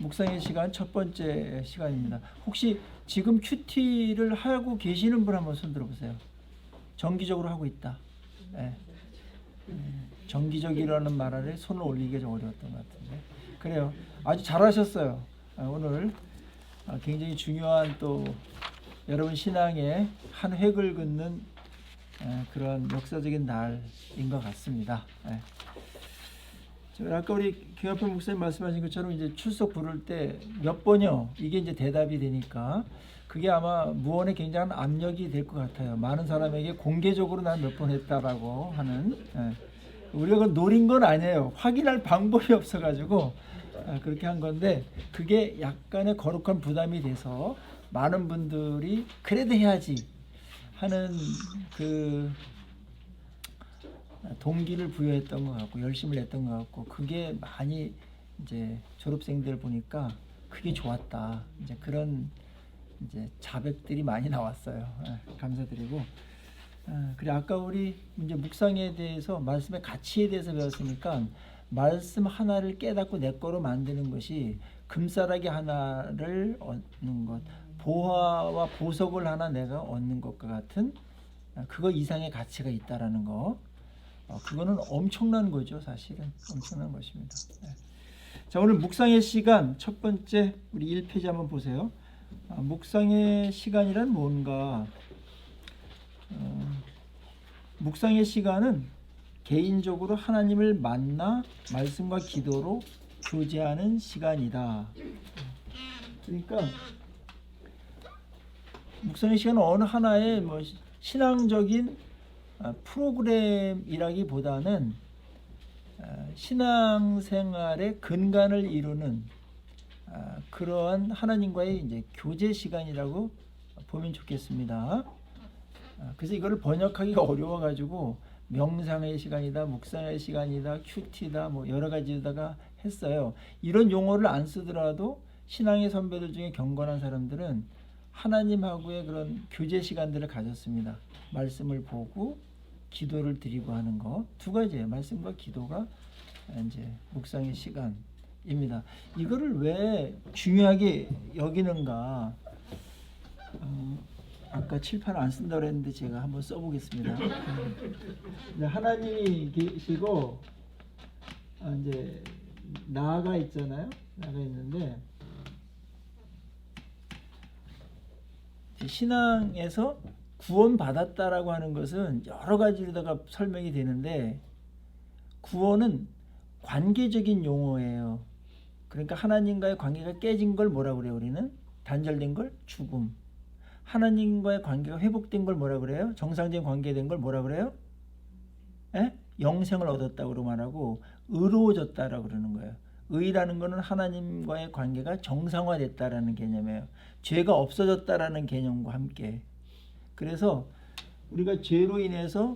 묵상의 시간 첫 번째 시간입니다. 혹시 지금 큐티를 하고 계시는 분 한번 손 들어보세요. 정기적으로 하고 있다. 네. 정기적이라는 말 아래 손을 올리기가 좀 어려웠던 것 같은데. 그래요. 아주 잘하셨어요. 오늘 굉장히 중요한 또 여러분 신앙의 한 획을 긋는 그런 역사적인 날인 것 같습니다. 아까 우리 김학표 목사님 말씀하신 것처럼 이제 출석 부를 때 몇 번이요? 이게 이제 대답이 되니까 그게 아마 무언의 굉장한 압력이 될 것 같아요. 많은 사람에게 공개적으로 난 몇 번 했다라고 하는. 우리가 그걸 노린 건 아니에요. 확인할 방법이 없어가지고 그렇게 한 건데 그게 약간의 거룩한 부담이 돼서 많은 분들이 그래도 해야지 하는 그 동기를 부여했던 것 같고 열심을 냈던 것 같고 그게 많이 이제 졸업생들 보니까 그게 좋았다. 이제 그런 이제 자백들이 많이 나왔어요. 감사드리고. 그래 아까 우리 이제 묵상에 대해서 말씀의 가치에 대해서 배웠으니까 말씀 하나를 깨닫고 내 거로 만드는 것이 금싸라기 하나를 얻는 것, 보화와 보석을 하나 내가 얻는 것과 같은 그거 이상의 가치가 있다라는 거. 그거는 엄청난 거죠. 사실은 엄청난 것입니다. 자, 오늘 묵상의 시간 첫 번째 우리 1페이지 한번 보세요. 묵상의 시간이란 뭔가? 묵상의 시간은 개인적으로 하나님을 만나 말씀과 기도로 교제하는 시간이다. 그러니까 묵상의 시간은 어느 하나의 뭐 신앙적인 프로그램이라기보다는 신앙생활의 근간을 이루는 그러한 하나님과의 이제 교제 시간이라고 보면 좋겠습니다. 그래서 이거를 번역하기가 어려워가지고 명상의 시간이다, 묵상의 시간이다, 큐티다, 뭐 여러 가지다가 했어요. 이런 용어를 안 쓰더라도 신앙의 선배들 중에 경건한 사람들은 하나님하고의 그런 교제 시간들을 가졌습니다. 말씀을 보고 기도를 드리고 하는 거 두 가지예요. 말씀과 기도가 이제 묵상의 시간입니다. 이거를 왜 중요하게 여기는가? 아까 칠판 안 쓴다고 했는데 제가 한번 써보겠습니다. 하나님이 계시고 이제 나가 있잖아요. 나가 있는데 신앙에서 구원받았다라고 하는 것은 여러 가지로다가 설명이 되는데 구원은 관계적인 용어예요. 그러니까 하나님과의 관계가 깨진 걸 뭐라고 그래요? 우리는 단절된 걸 죽음. 하나님과의 관계가 회복된 걸 뭐라 그래요? 정상적인 관계된 걸 뭐라 그래요? 영생을 얻었다고 말하고 의로워졌다라고 그러는 거예요. 의라는 거는 하나님과의 관계가 정상화됐다라는 개념이에요. 죄가 없어졌다라는 개념과 함께. 그래서 우리가 죄로 인해서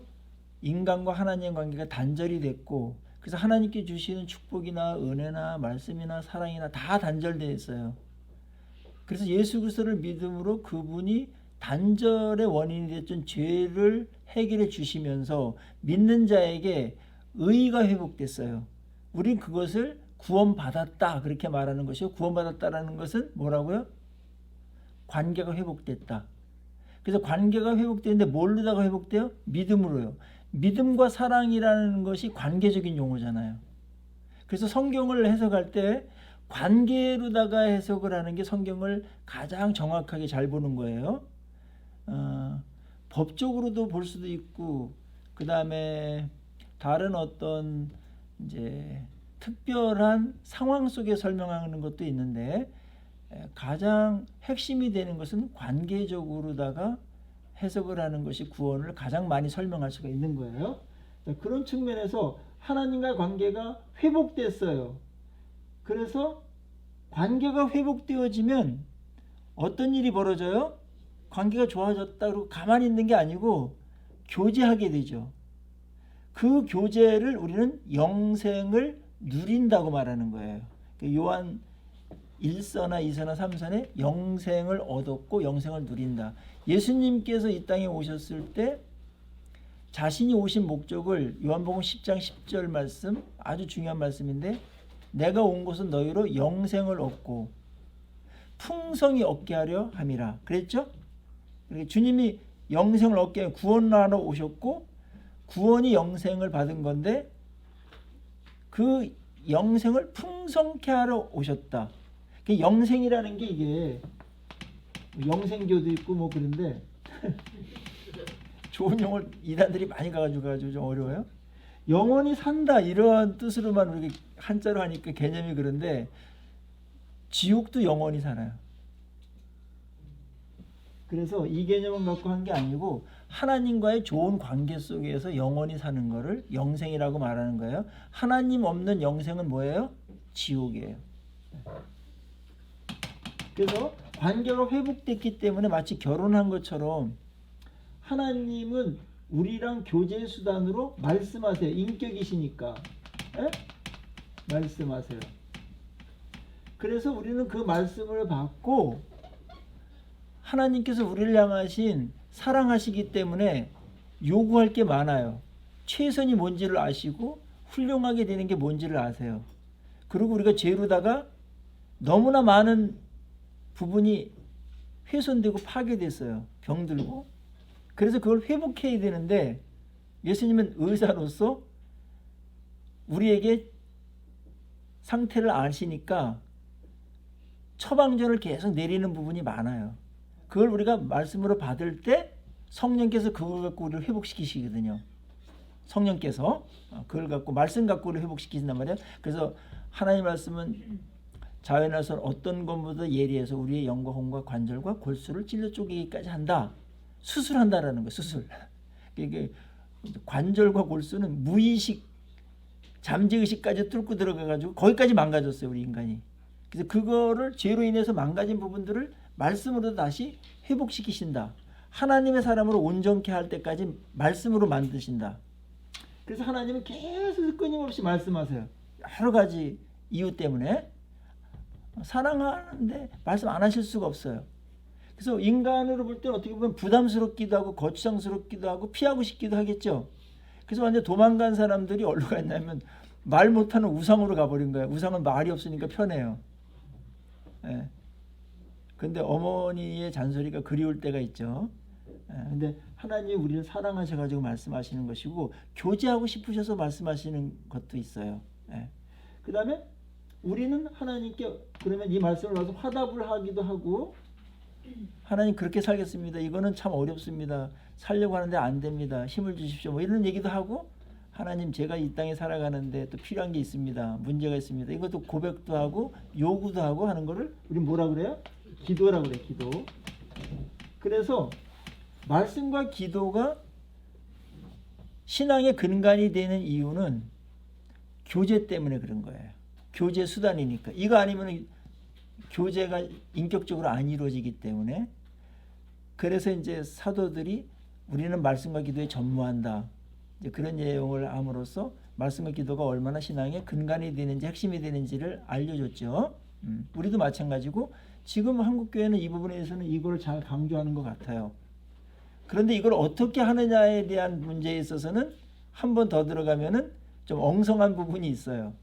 인간과 하나님의 관계가 단절이 됐고 그래서 하나님께 주시는 축복이나 은혜나 말씀이나 사랑이나 다 단절되어 있어요. 그래서 예수 그리스도를 믿음으로 그분이 단절의 원인이 됐던 죄를 해결해 주시면서 믿는 자에게 의가 회복됐어요. 우린 그것을 구원받았다 그렇게 말하는 것이요. 구원받았다라는 것은 뭐라고요? 관계가 회복됐다. 그래서 관계가 회복되는데 뭘로다가 회복돼요? 믿음으로요. 믿음과 사랑이라는 것이 관계적인 용어잖아요. 그래서 성경을 해석할 때 관계로다가 해석을 하는 게 성경을 가장 정확하게 잘 보는 거예요. 법적으로도 볼 수도 있고 그 다음에 다른 어떤 이제 특별한 상황 속에 설명하는 것도 있는데 가장 핵심이 되는 것은 관계적으로다가 해석을 하는 것이 구원을 가장 많이 설명할 수가 있는 거예요. 그런 측면에서 하나님과의 관계가 회복됐어요. 그래서 관계가 회복되어지면 어떤 일이 벌어져요? 관계가 좋아졌다고 가만히 있는 게 아니고 교제하게 되죠. 그 교제를 우리는 영생을 누린다고 말하는 거예요. 요한 1서나 2서나 3서에 영생을 얻었고 영생을 누린다. 예수님께서 이 땅에 오셨을 때 자신이 오신 목적을 요한복음 10장 10절 말씀 아주 중요한 말씀인데 내가 온 것은 너희로 영생을 얻고 풍성히 얻게 하려 함이라. 그랬죠? 주님이 영생을 얻게 하려 구원하러 오셨고 구원이 영생을 받은 건데 그 영생을 풍성케 하러 오셨다. 영생이라는 게 이게 영생교도 있고 뭐 그런데 좋은 용어를 이단들이 많이 가지고 좀 어려워요. 영원히 산다 이런 뜻으로만 우리 한자로 하니까 개념이 그런데 지옥도 영원히 살아요. 그래서 이 개념을 갖고 한 게 아니고 하나님과의 좋은 관계 속에서 영원히 사는 거를 영생이라고 말하는 거예요. 하나님 없는 영생은 뭐예요? 지옥이에요. 그래서 관계가 회복됐기 때문에 마치 결혼한 것처럼 하나님은 우리랑 교제 수단으로 말씀하세요. 인격이시니까. 에? 말씀하세요. 그래서 우리는 그 말씀을 받고 하나님께서 우리를 향하신 사랑하시기 때문에 요구할 게 많아요. 최선이 뭔지를 아시고 훌륭하게 되는 게 뭔지를 아세요. 그리고 우리가 죄로다가 너무나 많은 부분이 훼손되고 파괴됐어요. 병들고. 그래서 그걸 회복해야 되는데 예수님은 의사로서 우리에게 상태를 아시니까 처방전을 계속 내리는 부분이 많아요. 그걸 우리가 말씀으로 받을 때 성령께서 그걸 갖고 우리를 회복시키시거든요. 성령께서 그걸 갖고 말씀 갖고 우리를 회복시키신단 말이에요. 그래서 하나님 말씀은 자연에서 어떤 것보다 예리해서 우리의 영과 혼과 관절과 골수를 찔러 쪼개기까지 한다. 수술한다라는 거예요. 수술. 이게 관절과 골수는 무의식 잠재의식까지 뚫고 들어가가지고 거기까지 망가졌어요. 우리 인간이. 그래서 그거를 죄로 인해서 망가진 부분들을 말씀으로 다시 회복시키신다. 하나님의 사람으로 온전케 할 때까지 말씀으로 만드신다. 그래서 하나님은 계속 끊임없이 말씀하세요. 여러 가지 이유 때문에 사랑하는데 말씀 안 하실 수가 없어요. 그래서 인간으로 볼 때는 어떻게 보면 부담스럽기도 하고 거추장스럽기도 하고 피하고 싶기도 하겠죠. 그래서 완전 도망간 사람들이 어디로 갔냐면 말 못하는 우상으로 가버린 거예요. 우상은 말이 없으니까 편해요. 예. 근데 어머니의 잔소리가 그리울 때가 있죠. 근데 하나님이 우리를 사랑하셔가지고 말씀하시는 것이고 교제하고 싶으셔서 말씀하시는 것도 있어요. 그 다음에 우리는 하나님께 그러면 이 말씀을 봐서 화답을 하기도 하고 하나님 그렇게 살겠습니다. 이거는 참 어렵습니다. 살려고 하는데 안 됩니다. 힘을 주십시오. 뭐 이런 얘기도 하고 하나님 제가 이 땅에 살아가는데 또 필요한 게 있습니다. 문제가 있습니다. 이것도 고백도 하고 요구도 하고 하는 거를 우리 뭐라 그래요? 기도라고 그래. 기도. 그래서 말씀과 기도가 신앙의 근간이 되는 이유는 교제 때문에 그런 거예요. 교제 수단이니까. 이거 아니면 교제가 인격적으로 안 이루어지기 때문에. 그래서 이제 사도들이 우리는 말씀과 기도에 전무한다. 이제 그런 내용을 함으로써 말씀과 기도가 얼마나 신앙의 근간이 되는지 핵심이 되는지를 알려줬죠. 우리도 마찬가지고 지금 한국교회는 이 부분에 대해서는 이걸 잘 강조하는 것 같아요. 그런데 이걸 어떻게 하느냐에 대한 문제에 있어서는 한 번 더 들어가면은 좀 엉성한 부분이 있어요.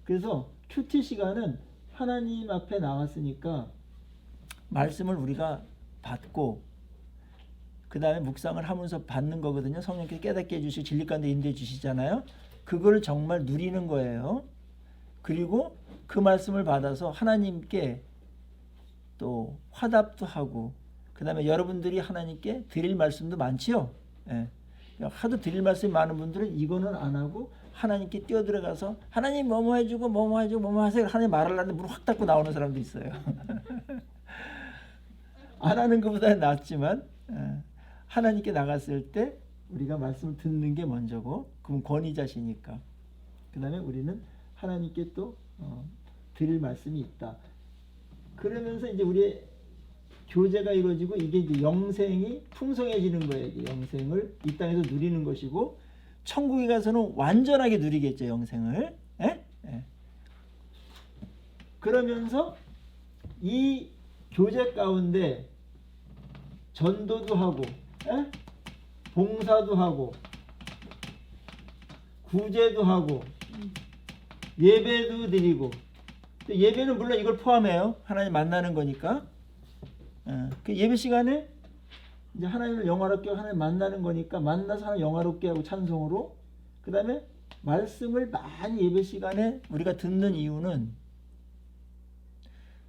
그래서 큐티 시간은 하나님 앞에 나왔으니까 말씀을 우리가 받고 그 다음에 묵상을 하면서 받는 거거든요. 성령께서 깨닫게 해주시고 진리 가운데 인도해 주시잖아요. 그걸 정말 누리는 거예요. 그리고 그 말씀을 받아서 하나님께 또 화답도 하고 그 다음에 여러분들이 하나님께 드릴 말씀도 많지요. 예. 하도 드릴 말씀이 많은 분들은 이거는 안 하고 하나님께 뛰어들어가서 하나님 뭐뭐 해주고 뭐뭐 해주고 뭐뭐 하세요. 하나님 말하려는데 문 확 닫고 나오는 사람도 있어요. 안 하는 것보다는 낫지만 하나님께 나갔을 때 우리가 말씀을 듣는 게 먼저고 그럼 권위자시니까 그 다음에 우리는 하나님께 또 드릴 말씀이 있다. 그러면서 이제 우리의 교제가 이루어지고 이게 이제 영생이 풍성해지는 거예요. 이제 영생을 이 땅에서 누리는 것이고 천국에 가서는 완전하게 누리겠죠. 영생을. 에? 에. 그러면서 이 교제 가운데 전도도 하고 에? 봉사도 하고 구제도 하고 예배도 드리고. 예배는 물론 이걸 포함해요. 하나님 만나는 거니까. 그 예배 시간에 이제 하나님을 영화롭게 하고 하나님 만나는 거니까 만나서 하나님 영화롭게 하고 찬송으로. 그 다음에 말씀을 많이 예배 시간에 우리가 듣는 이유는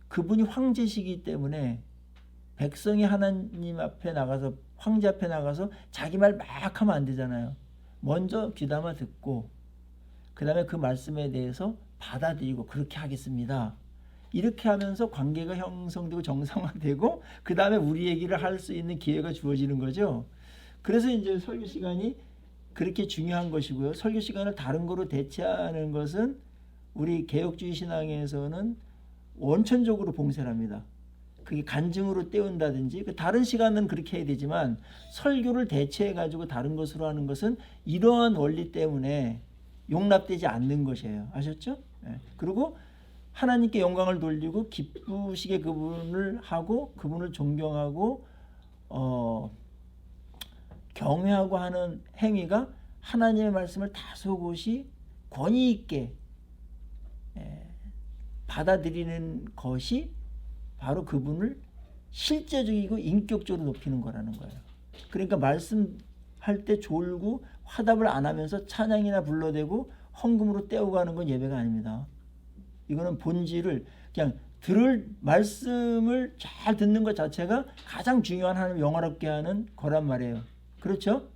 그분이 황제시기 때문에 백성이 하나님 앞에 나가서 황제 앞에 나가서 자기 말 막 하면 안 되잖아요. 먼저 귀담아 듣고 그 다음에 그 말씀에 대해서 받아들이고 그렇게 하겠습니다. 이렇게 하면서 관계가 형성되고 정상화되고 그 다음에 우리 얘기를 할 수 있는 기회가 주어지는 거죠. 그래서 이제 설교 시간이 그렇게 중요한 것이고요. 설교 시간을 다른 거로 대체하는 것은 우리 개혁주의 신앙에서는 원천적으로 봉쇄합니다. 그게 간증으로 때운다든지 다른 시간은 그렇게 해야 되지만 설교를 대체해 가지고 다른 것으로 하는 것은 이러한 원리 때문에 용납되지 않는 것이에요. 아셨죠? 그리고 하나님께 영광을 돌리고 기쁘시게 그분을 하고 그분을 존경하고 경외하고 하는 행위가 하나님의 말씀을 다소곳이 권위 있게 받아들이는 것이 바로 그분을 실제적이고 인격적으로 높이는 거라는 거예요. 그러니까 말씀할 때 졸고 화답을 안 하면서 찬양이나 불러대고 헌금으로 떼어가는 건 예배가 아닙니다. 이거는 본질을 그냥 들을 말씀을 잘 듣는 것 자체가 가장 중요한 하나님 영화롭게 하는 거란 말이에요. 그렇죠?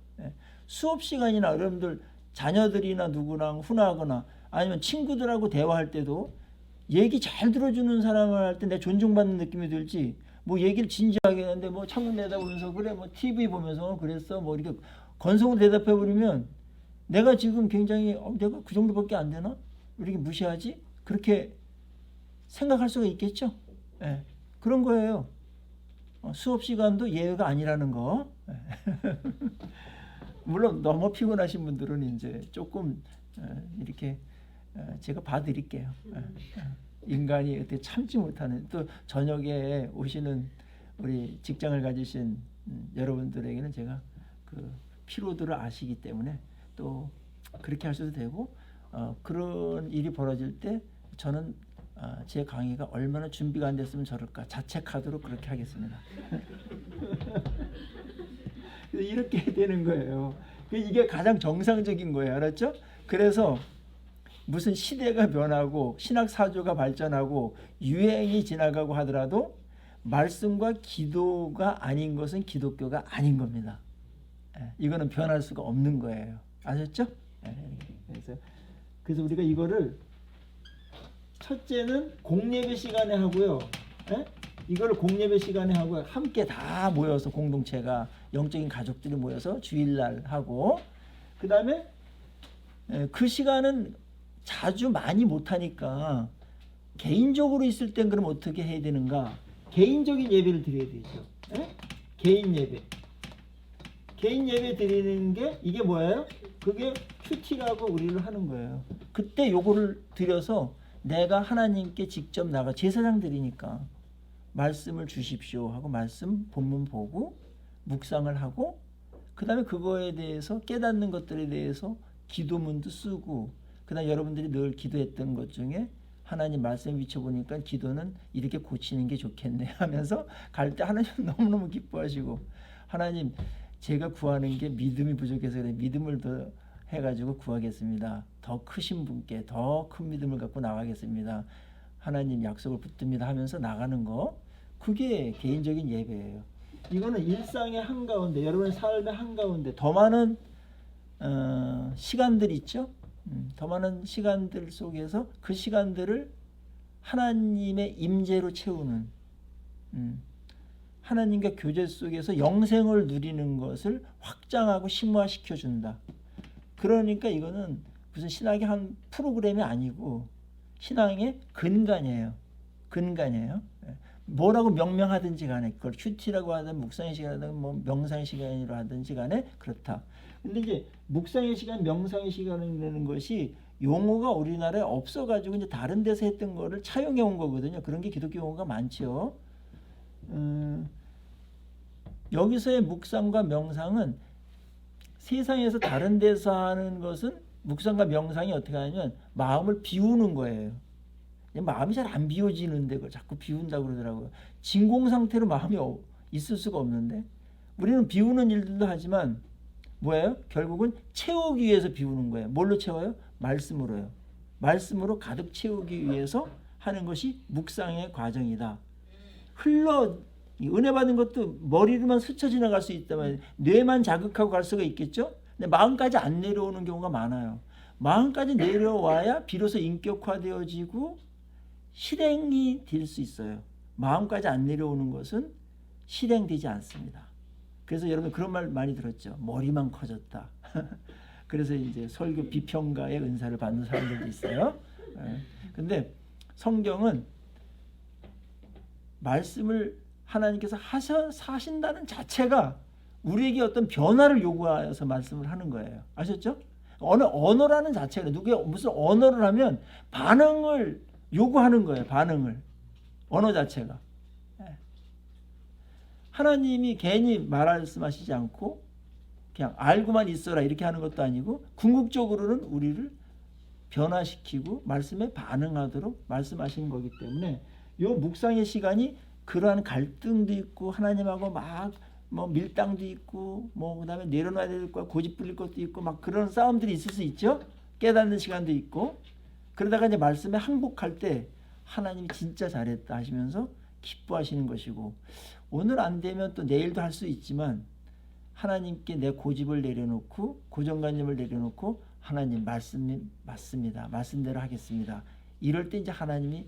수업 시간이나 여러분들 자녀들이나 누구랑 훈화하거나 아니면 친구들하고 대화할 때도 얘기 잘 들어주는 사람을 할 때 내 존중받는 느낌이 들지 뭐 얘기를 진지하게 하는데 뭐 창문 내다보면서 그래 뭐 TV 보면서 그랬어 뭐 이렇게 건성으로 대답해버리면 내가 지금 굉장히 내가 그 정도밖에 안 되나? 이렇게 무시하지? 그렇게 생각할 수가 있겠죠? 그런 거예요. 수업 시간도 예외가 아니라는 거. 물론 너무 피곤하신 분들은 이제 조금 이렇게 제가 봐드릴게요. 인간이 어떻게 참지 못하는 또 저녁에 오시는 우리 직장을 가지신 여러분들에게는 제가 그 피로도를 아시기 때문에 또 그렇게 하셔도 되고 그런 일이 벌어질 때 저는 제 강의가 얼마나 준비가 안 됐으면 저럴까 자책하도록 그렇게 하겠습니다. 이렇게 되는 거예요. 이게 가장 정상적인 거예요. 알았죠? 그래서 무슨 시대가 변하고 신학 사조가 발전하고 유행이 지나가고 하더라도 말씀과 기도가 아닌 것은 기독교가 아닌 겁니다. 이거는 변할 수가 없는 거예요. 아셨죠? 그래서 우리가 이거를 첫째는 공예배 시간에 하고요. 이걸 공예배 시간에 하고 함께 다 모여서 공동체가 영적인 가족들이 모여서 주일날 하고 그 다음에 그 시간은 자주 많이 못하니까 개인적으로 있을 땐 그럼 어떻게 해야 되는가? 개인적인 예배를 드려야 되죠. 개인 예배. 개인 예배 드리는 게 이게 뭐예요? 그게 큐티라고 우리를 하는 거예요. 그때 요거를 드려서 내가 하나님께 직접 나가 제사장 드리니까 말씀을 주십시오 하고 말씀 본문 보고 묵상을 하고 그 다음에 그거에 대해서 깨닫는 것들에 대해서 기도문도 쓰고 그 다음에 여러분들이 늘 기도했던 것 중에 하나님 말씀 비춰보니까 기도는 이렇게 고치는 게 좋겠네 하면서 갈 때 하나님 너무너무 기뻐하시고 하나님 제가 구하는 게 믿음이 부족해서 그래 믿음을 더 해가지고 구하겠습니다. 더 크신 분께 더 큰 믿음을 갖고 나가겠습니다. 하나님 약속을 붙듭니다 하면서 나가는 거 그게 개인적인 예배예요. 이거는 일상의 한가운데 여러분의 삶의 한가운데 더 많은 시간들 있죠. 더 많은 시간들 속에서 그 시간들을 하나님의 임재로 채우는 하나님과 교제 속에서 영생을 누리는 것을 확장하고 심화시켜 준다. 그러니까 이거는 무슨 신학의 한 프로그램이 아니고 신앙의 근간이에요. 근간이에요. 뭐라고 명명하든지 간에 그걸 큐티라고 하든 묵상의 시간이든 뭐 명상의 시간이라 하든지 간에 그렇다. 근데 이제 묵상의 시간, 명상의 시간이라는 것이 용어가 우리나라에 없어가지고 이제 다른 데서 했던 거를 차용해 온 거거든요. 그런 게 기독교 용어가 많죠. 여기서의 묵상과 명상은 세상에서 다른 데서 하는 것은 묵상과 명상이 어떻게 하냐면 마음을 비우는 거예요. 마음이 잘 안 비워지는데 그걸 자꾸 비운다고 그러더라고요. 진공 상태로 마음이 있을 수가 없는데 우리는 비우는 일들도 하지만 뭐예요? 결국은 채우기 위해서 비우는 거예요. 뭘로 채워요? 말씀으로요. 말씀으로 가득 채우기 위해서 하는 것이 묵상의 과정이다. 은혜 받은 것도 머리로만 스쳐 지나갈 수 있다면 뇌만 자극하고 갈 수가 있겠죠? 근데 마음까지 안 내려오는 경우가 많아요. 마음까지 내려와야 비로소 인격화되어지고 실행이 될 수 있어요. 마음까지 안 내려오는 것은 실행되지 않습니다. 그래서 여러분 그런 말 많이 들었죠. 머리만 커졌다. 그래서 이제 설교 비평가의 은사를 받는 사람들도 있어요. 근데 성경은 말씀을 하나님께서 사신다는 자체가 우리에게 어떤 변화를 요구하여서 말씀을 하는 거예요. 아셨죠? 언어라는 자체가 누구의 무슨 언어를 하면 반응을 요구하는 거예요. 반응을. 언어 자체가. 하나님이 괜히 말씀하시지 않고 그냥 알고만 있어라 이렇게 하는 것도 아니고 궁극적으로는 우리를 변화시키고 말씀에 반응하도록 말씀하시는 거기 때문에 이 묵상의 시간이 그러한 갈등도 있고 하나님하고 막 뭐 밀당도 있고 뭐 그다음에 내려놔야 될 거 고집 부릴 것도 있고 막 그런 싸움들이 있을 수 있죠. 깨닫는 시간도 있고 그러다가 이제 말씀에 항복할 때 하나님이 진짜 잘했다 하시면서 기뻐하시는 것이고 오늘 안 되면 또 내일도 할 수 있지만 하나님께 내 고집을 내려놓고 고정관념을 내려놓고 하나님 말씀이 맞습니다. 말씀대로 하겠습니다. 이럴 때 이제 하나님이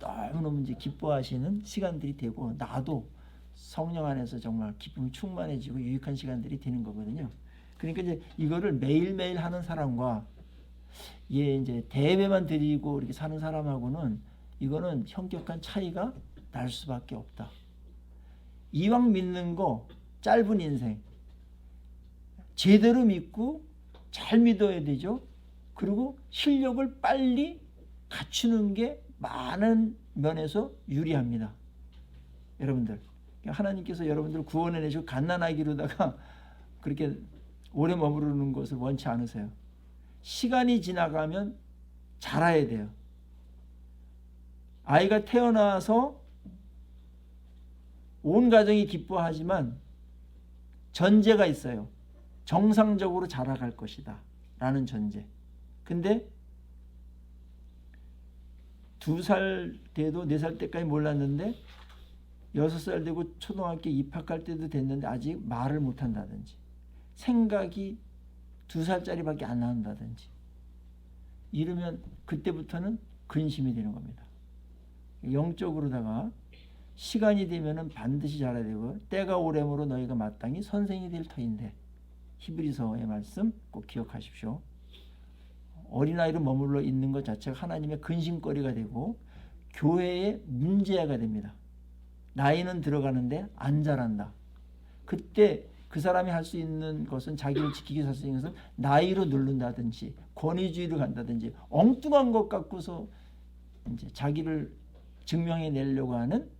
너무너무 이제 기뻐하시는 시간들이 되고 나도 성령 안에서 정말 기쁨이 충만해지고 유익한 시간들이 되는 거거든요. 그러니까 이제 이거를 매일매일 하는 사람과 이제 대회만 드리고 이렇게 사는 사람하고는 이거는 현격한 차이가 날 수밖에 없다. 이왕 믿는 거 짧은 인생 제대로 믿고 잘 믿어야 되죠. 그리고 실력을 빨리 갖추는 게 많은 면에서 유리합니다. 여러분들 하나님께서 여러분들 구원해 내시고 갓난아기로다가 그렇게 오래 머무르는 것을 원치 않으세요. 시간이 지나가면 자라야 돼요. 아이가 태어나서 온 가정이 기뻐하지만 전제가 있어요. 정상적으로 자라갈 것이다 라는 전제. 근데 2살 돼도 4살 때까지 몰랐는데 6살 되고 초등학교 입학할 때도 됐는데 아직 말을 못한다든지 생각이 2살짜리밖에 안 나온다든지 이러면 그때부터는 근심이 되는 겁니다. 영적으로다가 시간이 되면은 반드시 자라야 되고 때가 오래므로 너희가 마땅히 선생이 될 터인데 히브리서의 말씀 꼭 기억하십시오. 어린아이로 머물러 있는 것 자체가 하나님의 근심거리가 되고 교회의 문제가 됩니다. 나이는 들어가는데 안 자란다. 그때 그 사람이 할 수 있는 것은 자기를 지키기 위해서 할 수 있는 것은 나이로 누른다든지 권위주의로 간다든지 엉뚱한 것 갖고서 이제 자기를 증명해 내려고 하는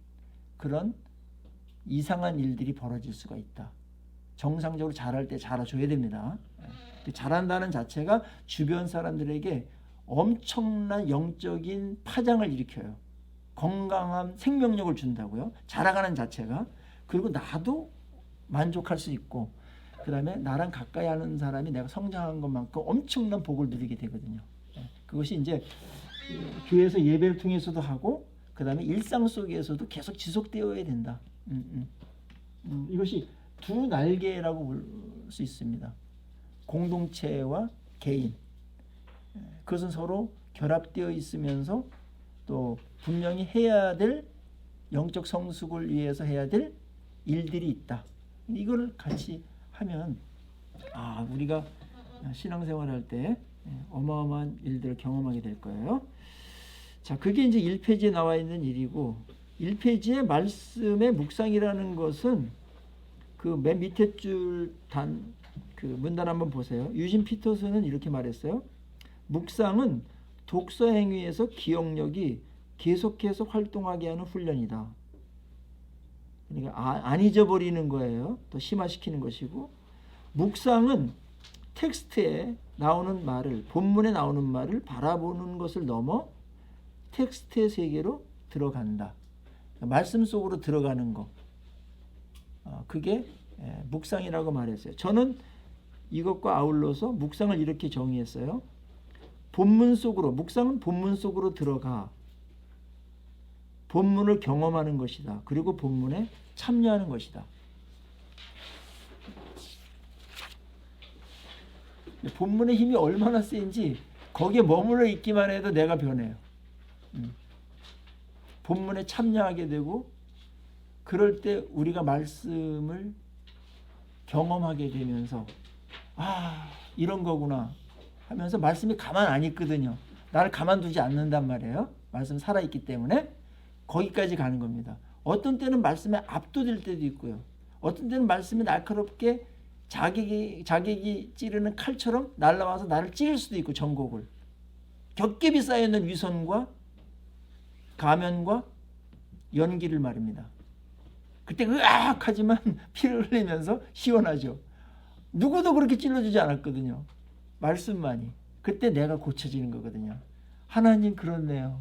그런 이상한 일들이 벌어질 수가 있다. 정상적으로 잘할 때 잘해줘야 됩니다. 잘한다는 자체가 주변 사람들에게 엄청난 영적인 파장을 일으켜요. 건강한 생명력을 준다고요. 자라가는 자체가. 그리고 나도 만족할 수 있고 그 다음에 나랑 가까이 하는 사람이 내가 성장한 것만큼 엄청난 복을 누리게 되거든요. 그것이 이제 교회에서 예배를 통해서도 하고 그 다음에 일상 속에서도 계속 지속되어야 된다. 이것이 두 날개라고 볼 수 있습니다. 공동체와 개인. 그것은 서로 결합되어 있으면서 또 분명히 해야 될 영적 성숙을 위해서 해야 될 일들이 있다. 이걸 같이 하면 우리가 신앙생활 할 때 어마어마한 일들을 경험하게 될 거예요. 자, 그게 이제 1페이지에 나와 있는 일이고 1페이지의 말씀의 묵상이라는 것은 그 맨 밑에 줄 그 문단 한번 보세요. 유진 피터슨은 이렇게 말했어요. 묵상은 독서 행위에서 기억력이 계속해서 활동하게 하는 훈련이다. 그러니까 안 잊어버리는 거예요. 또 심화시키는 것이고 묵상은 텍스트에 나오는 말을, 본문에 나오는 말을 바라보는 것을 넘어 텍스트의 세계로 들어간다. 말씀 속으로 들어가는 거. 그게 묵상이라고 말했어요. 저는 이것과 아울러서 묵상을 이렇게 정의했어요. 본문 속으로, 묵상은 본문 속으로 들어가 본문을 경험하는 것이다. 그리고 본문에 참여하는 것이다. 본문의 힘이 얼마나 센지 거기에 머물러 있기만 해도 내가 변해요. 본문에 참여하게 되고 그럴 때 우리가 말씀을 경험하게 되면서 이런 거구나 하면서 말씀이 가만 안 있거든요. 나를 가만두지 않는단 말이에요. 말씀 살아있기 때문에 거기까지 가는 겁니다. 어떤 때는 말씀에 압도될 때도 있고요. 어떤 때는 말씀이 날카롭게 자객이 찌르는 칼처럼 날라와서 나를 찌를 수도 있고, 전곡을 겹겹이 쌓여있는 위선과 가면과 연기를 말입니다. 그때 으악 하지만 피를 흘리면서 시원하죠. 누구도 그렇게 찔러주지 않았거든요. 말씀만이. 그때 내가 고쳐지는 거거든요. 하나님 그렇네요.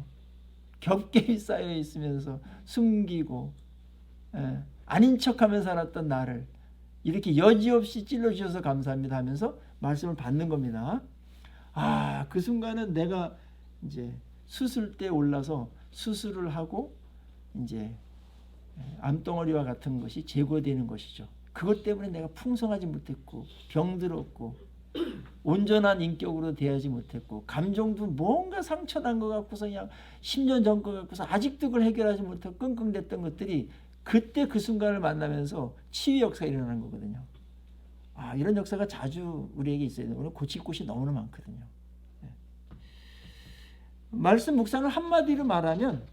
겹겹이 쌓여 있으면서 숨기고 아닌 척하며 살았던 나를 이렇게 여지없이 찔러주셔서 감사합니다 하면서 말씀을 받는 겁니다. 그 순간은 내가 이제 수술대에 올라서 수술을 하고 이제 암덩어리와 같은 것이 제거되는 것이죠. 그것 때문에 내가 풍성하지 못했고 병들었고 온전한 인격으로 대하지 못했고 감정도 뭔가 상처난 것 같고서 그냥 10년 전 것 같고서 아직도 그걸 해결하지 못하고 끙끙댔던 것들이 그때 그 순간을 만나면서 치유 역사가 일어나는 거거든요. 이런 역사가 자주 우리에게 있어야 돼요. 오늘 고칠 곳이 너무나 많거든요. 말씀 묵상을 한마디로 말하면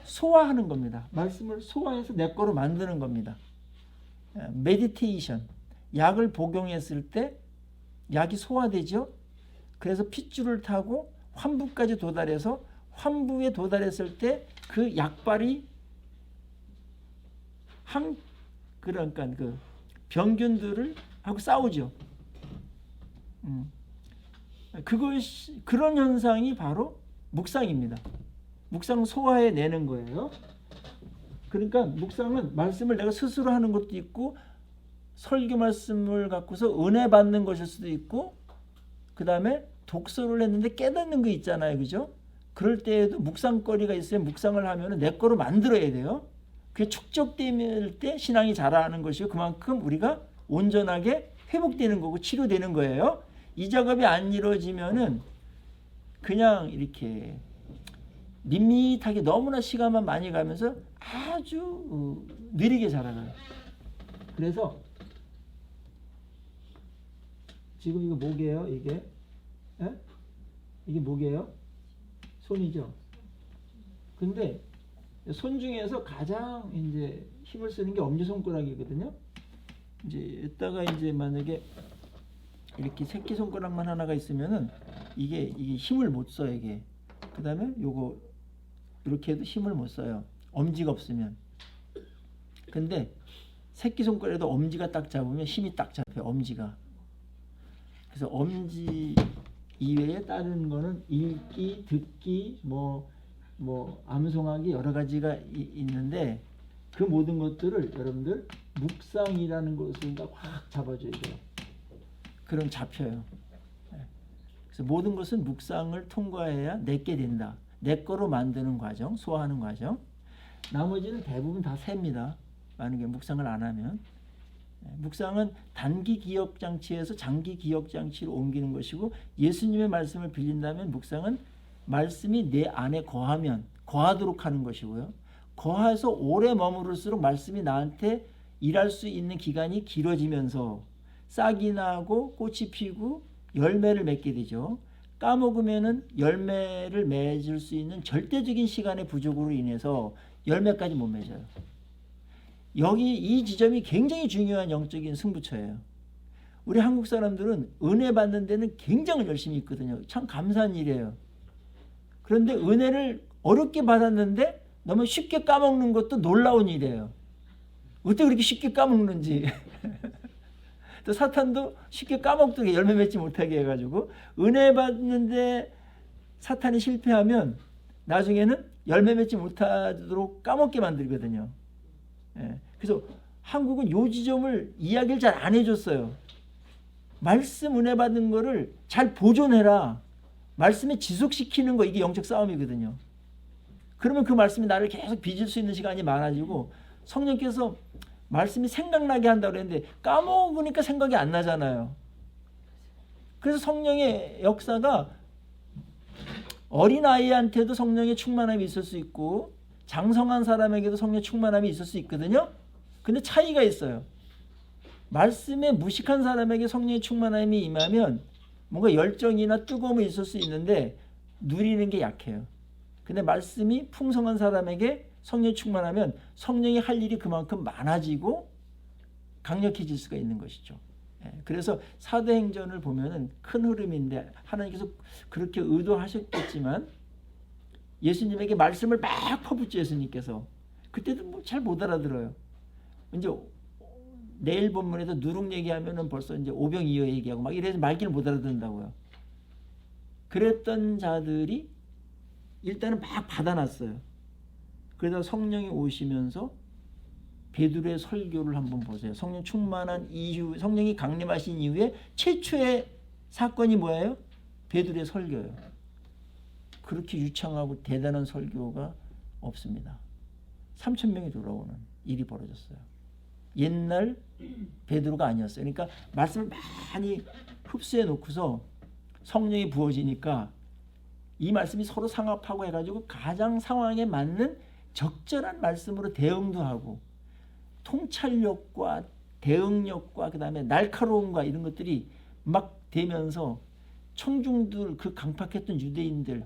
소화하는 겁니다. 말씀을 소화해서 내 거로 만드는 겁니다. 메디테이션, 약을 복용했을 때 약이 소화되죠. 그래서 핏줄을 타고 환부까지 도달해서 환부에 도달했을 때 그 약발이 그러니까 그 병균들을 하고 싸우죠. 그런 현상이 바로 묵상입니다. 묵상은 소화해내는 거예요. 그러니까 묵상은 말씀을 내가 스스로 하는 것도 있고 설교 말씀을 갖고서 은혜 받는 것일 수도 있고 그 다음에 독서를 했는데 깨닫는 거 있잖아요. 그죠? 그럴 때에도 묵상거리가 있어야 묵상을 하면 내 거로 만들어야 돼요. 그게 축적될 때 신앙이 자라는 것이고 그만큼 우리가 온전하게 회복되는 거고 치료되는 거예요. 이 작업이 안 이루어지면은 그냥 이렇게 밋밋하게 너무나 시간만 많이 가면서 아주 느리게 자라가요. 그래서 지금 이거 뭐게요? 이게? 이게 뭐게요? 손이죠. 근데 손 중에서 가장 이제 힘을 쓰는 게 엄지손가락이거든요. 이제 이따가 이제 만약에 이렇게 새끼손가락만 하나가 있으면은 이게 힘을 못 써요, 이게. 그 다음에 요거 이렇게 해도 힘을 못 써요. 엄지가 없으면. 근데 새끼손가락에도 엄지가 딱 잡으면 힘이 딱 잡혀요, 엄지가. 그래서 엄지 이외에 다른 거는 읽기, 듣기, 뭐 암송하기 여러 가지가 있는데 그 모든 것들을 여러분들 묵상이라는 것을 확 잡아줘야 돼요. 그럼 잡혀요. 그래서 모든 것은 묵상을 통과해야 내게 된다. 내 거로 만드는 과정, 소화하는 과정. 나머지는 대부분 다 셉니다. 만약에 묵상을 안 하면. 묵상은 단기 기억 장치에서 장기 기억 장치로 옮기는 것이고 예수님의 말씀을 빌린다면 묵상은 말씀이 내 안에 거하도록 하는 것이고요. 거해서 오래 머무를수록 말씀이 나한테 일할 수 있는 기간이 길어지면서 싹이 나고 꽃이 피고 열매를 맺게 되죠. 까먹으면은 열매를 맺을 수 있는 절대적인 시간의 부족으로 인해서 열매까지 못 맺어요. 여기 이 지점이 굉장히 중요한 영적인 승부처예요. 우리 한국 사람들은 은혜 받는 데는 굉장히 열심히 있거든요. 참 감사한 일이에요. 그런데 은혜를 어렵게 받았는데 너무 쉽게 까먹는 것도 놀라운 일이에요. 어떻게 그렇게 쉽게 까먹는지. 또 사탄도 쉽게 까먹도록 열매 맺지 못하게 해가지고 은혜 받는데 사탄이 실패하면 나중에는 열매 맺지 못하도록 까먹게 만들거든요. 예. 그래서 한국은 요 지점을 이야기를 잘 안 해줬어요. 말씀 은혜 받는 거를 잘 보존해라. 말씀에 지속시키는 거, 이게 영적 싸움이거든요. 그러면 그 말씀이 나를 계속 빚을 수 있는 시간이 많아지고 성령께서 말씀이 생각나게 한다고 그랬는데 까먹으니까 생각이 안 나잖아요. 그래서 성령의 역사가 어린아이한테도 성령의 충만함이 있을 수 있고 장성한 사람에게도 성령의 충만함이 있을 수 있거든요. 근데 차이가 있어요. 말씀에 무식한 사람에게 성령의 충만함이 임하면 뭔가 열정이나 뜨거움이 있을 수 있는데 누리는 게 약해요. 근데 말씀이 풍성한 사람에게 성령이 충만하면 성령이 할 일이 그만큼 많아지고 강력해질 수가 있는 것이죠. 그래서 사도행전을 보면은 큰 흐름인데 하나님께서 그렇게 의도하셨겠지만 예수님에게 말씀을 막 퍼붓죠. 예수님께서 그때도 뭐 잘 못 알아들어요. 이제 내일 본문에서 누룩 얘기하면은 벌써 이제 오병이어 얘기하고 막 이래서 말귀를 못 알아듣는다고요. 그랬던 자들이 일단은 막 받아놨어요. 그러다 성령이 오시면서 베드로의 설교를 한번 보세요. 성령 충만한 이후, 성령이 강림하신 이후에 최초의 사건이 뭐예요? 베드로의 설교예요. 그렇게 유창하고 대단한 설교가 없습니다. 3,000명이 돌아오는 일이 벌어졌어요. 옛날 베드로가 아니었어요. 그러니까 말씀을 많이 흡수해 놓고서 성령이 부어지니까 이 말씀이 서로 상합하고 해가지고 가장 상황에 맞는 적절한 말씀으로 대응도 하고 통찰력과 대응력과 그 다음에 날카로움과 이런 것들이 막 되면서 청중들, 그 강팍했던 유대인들,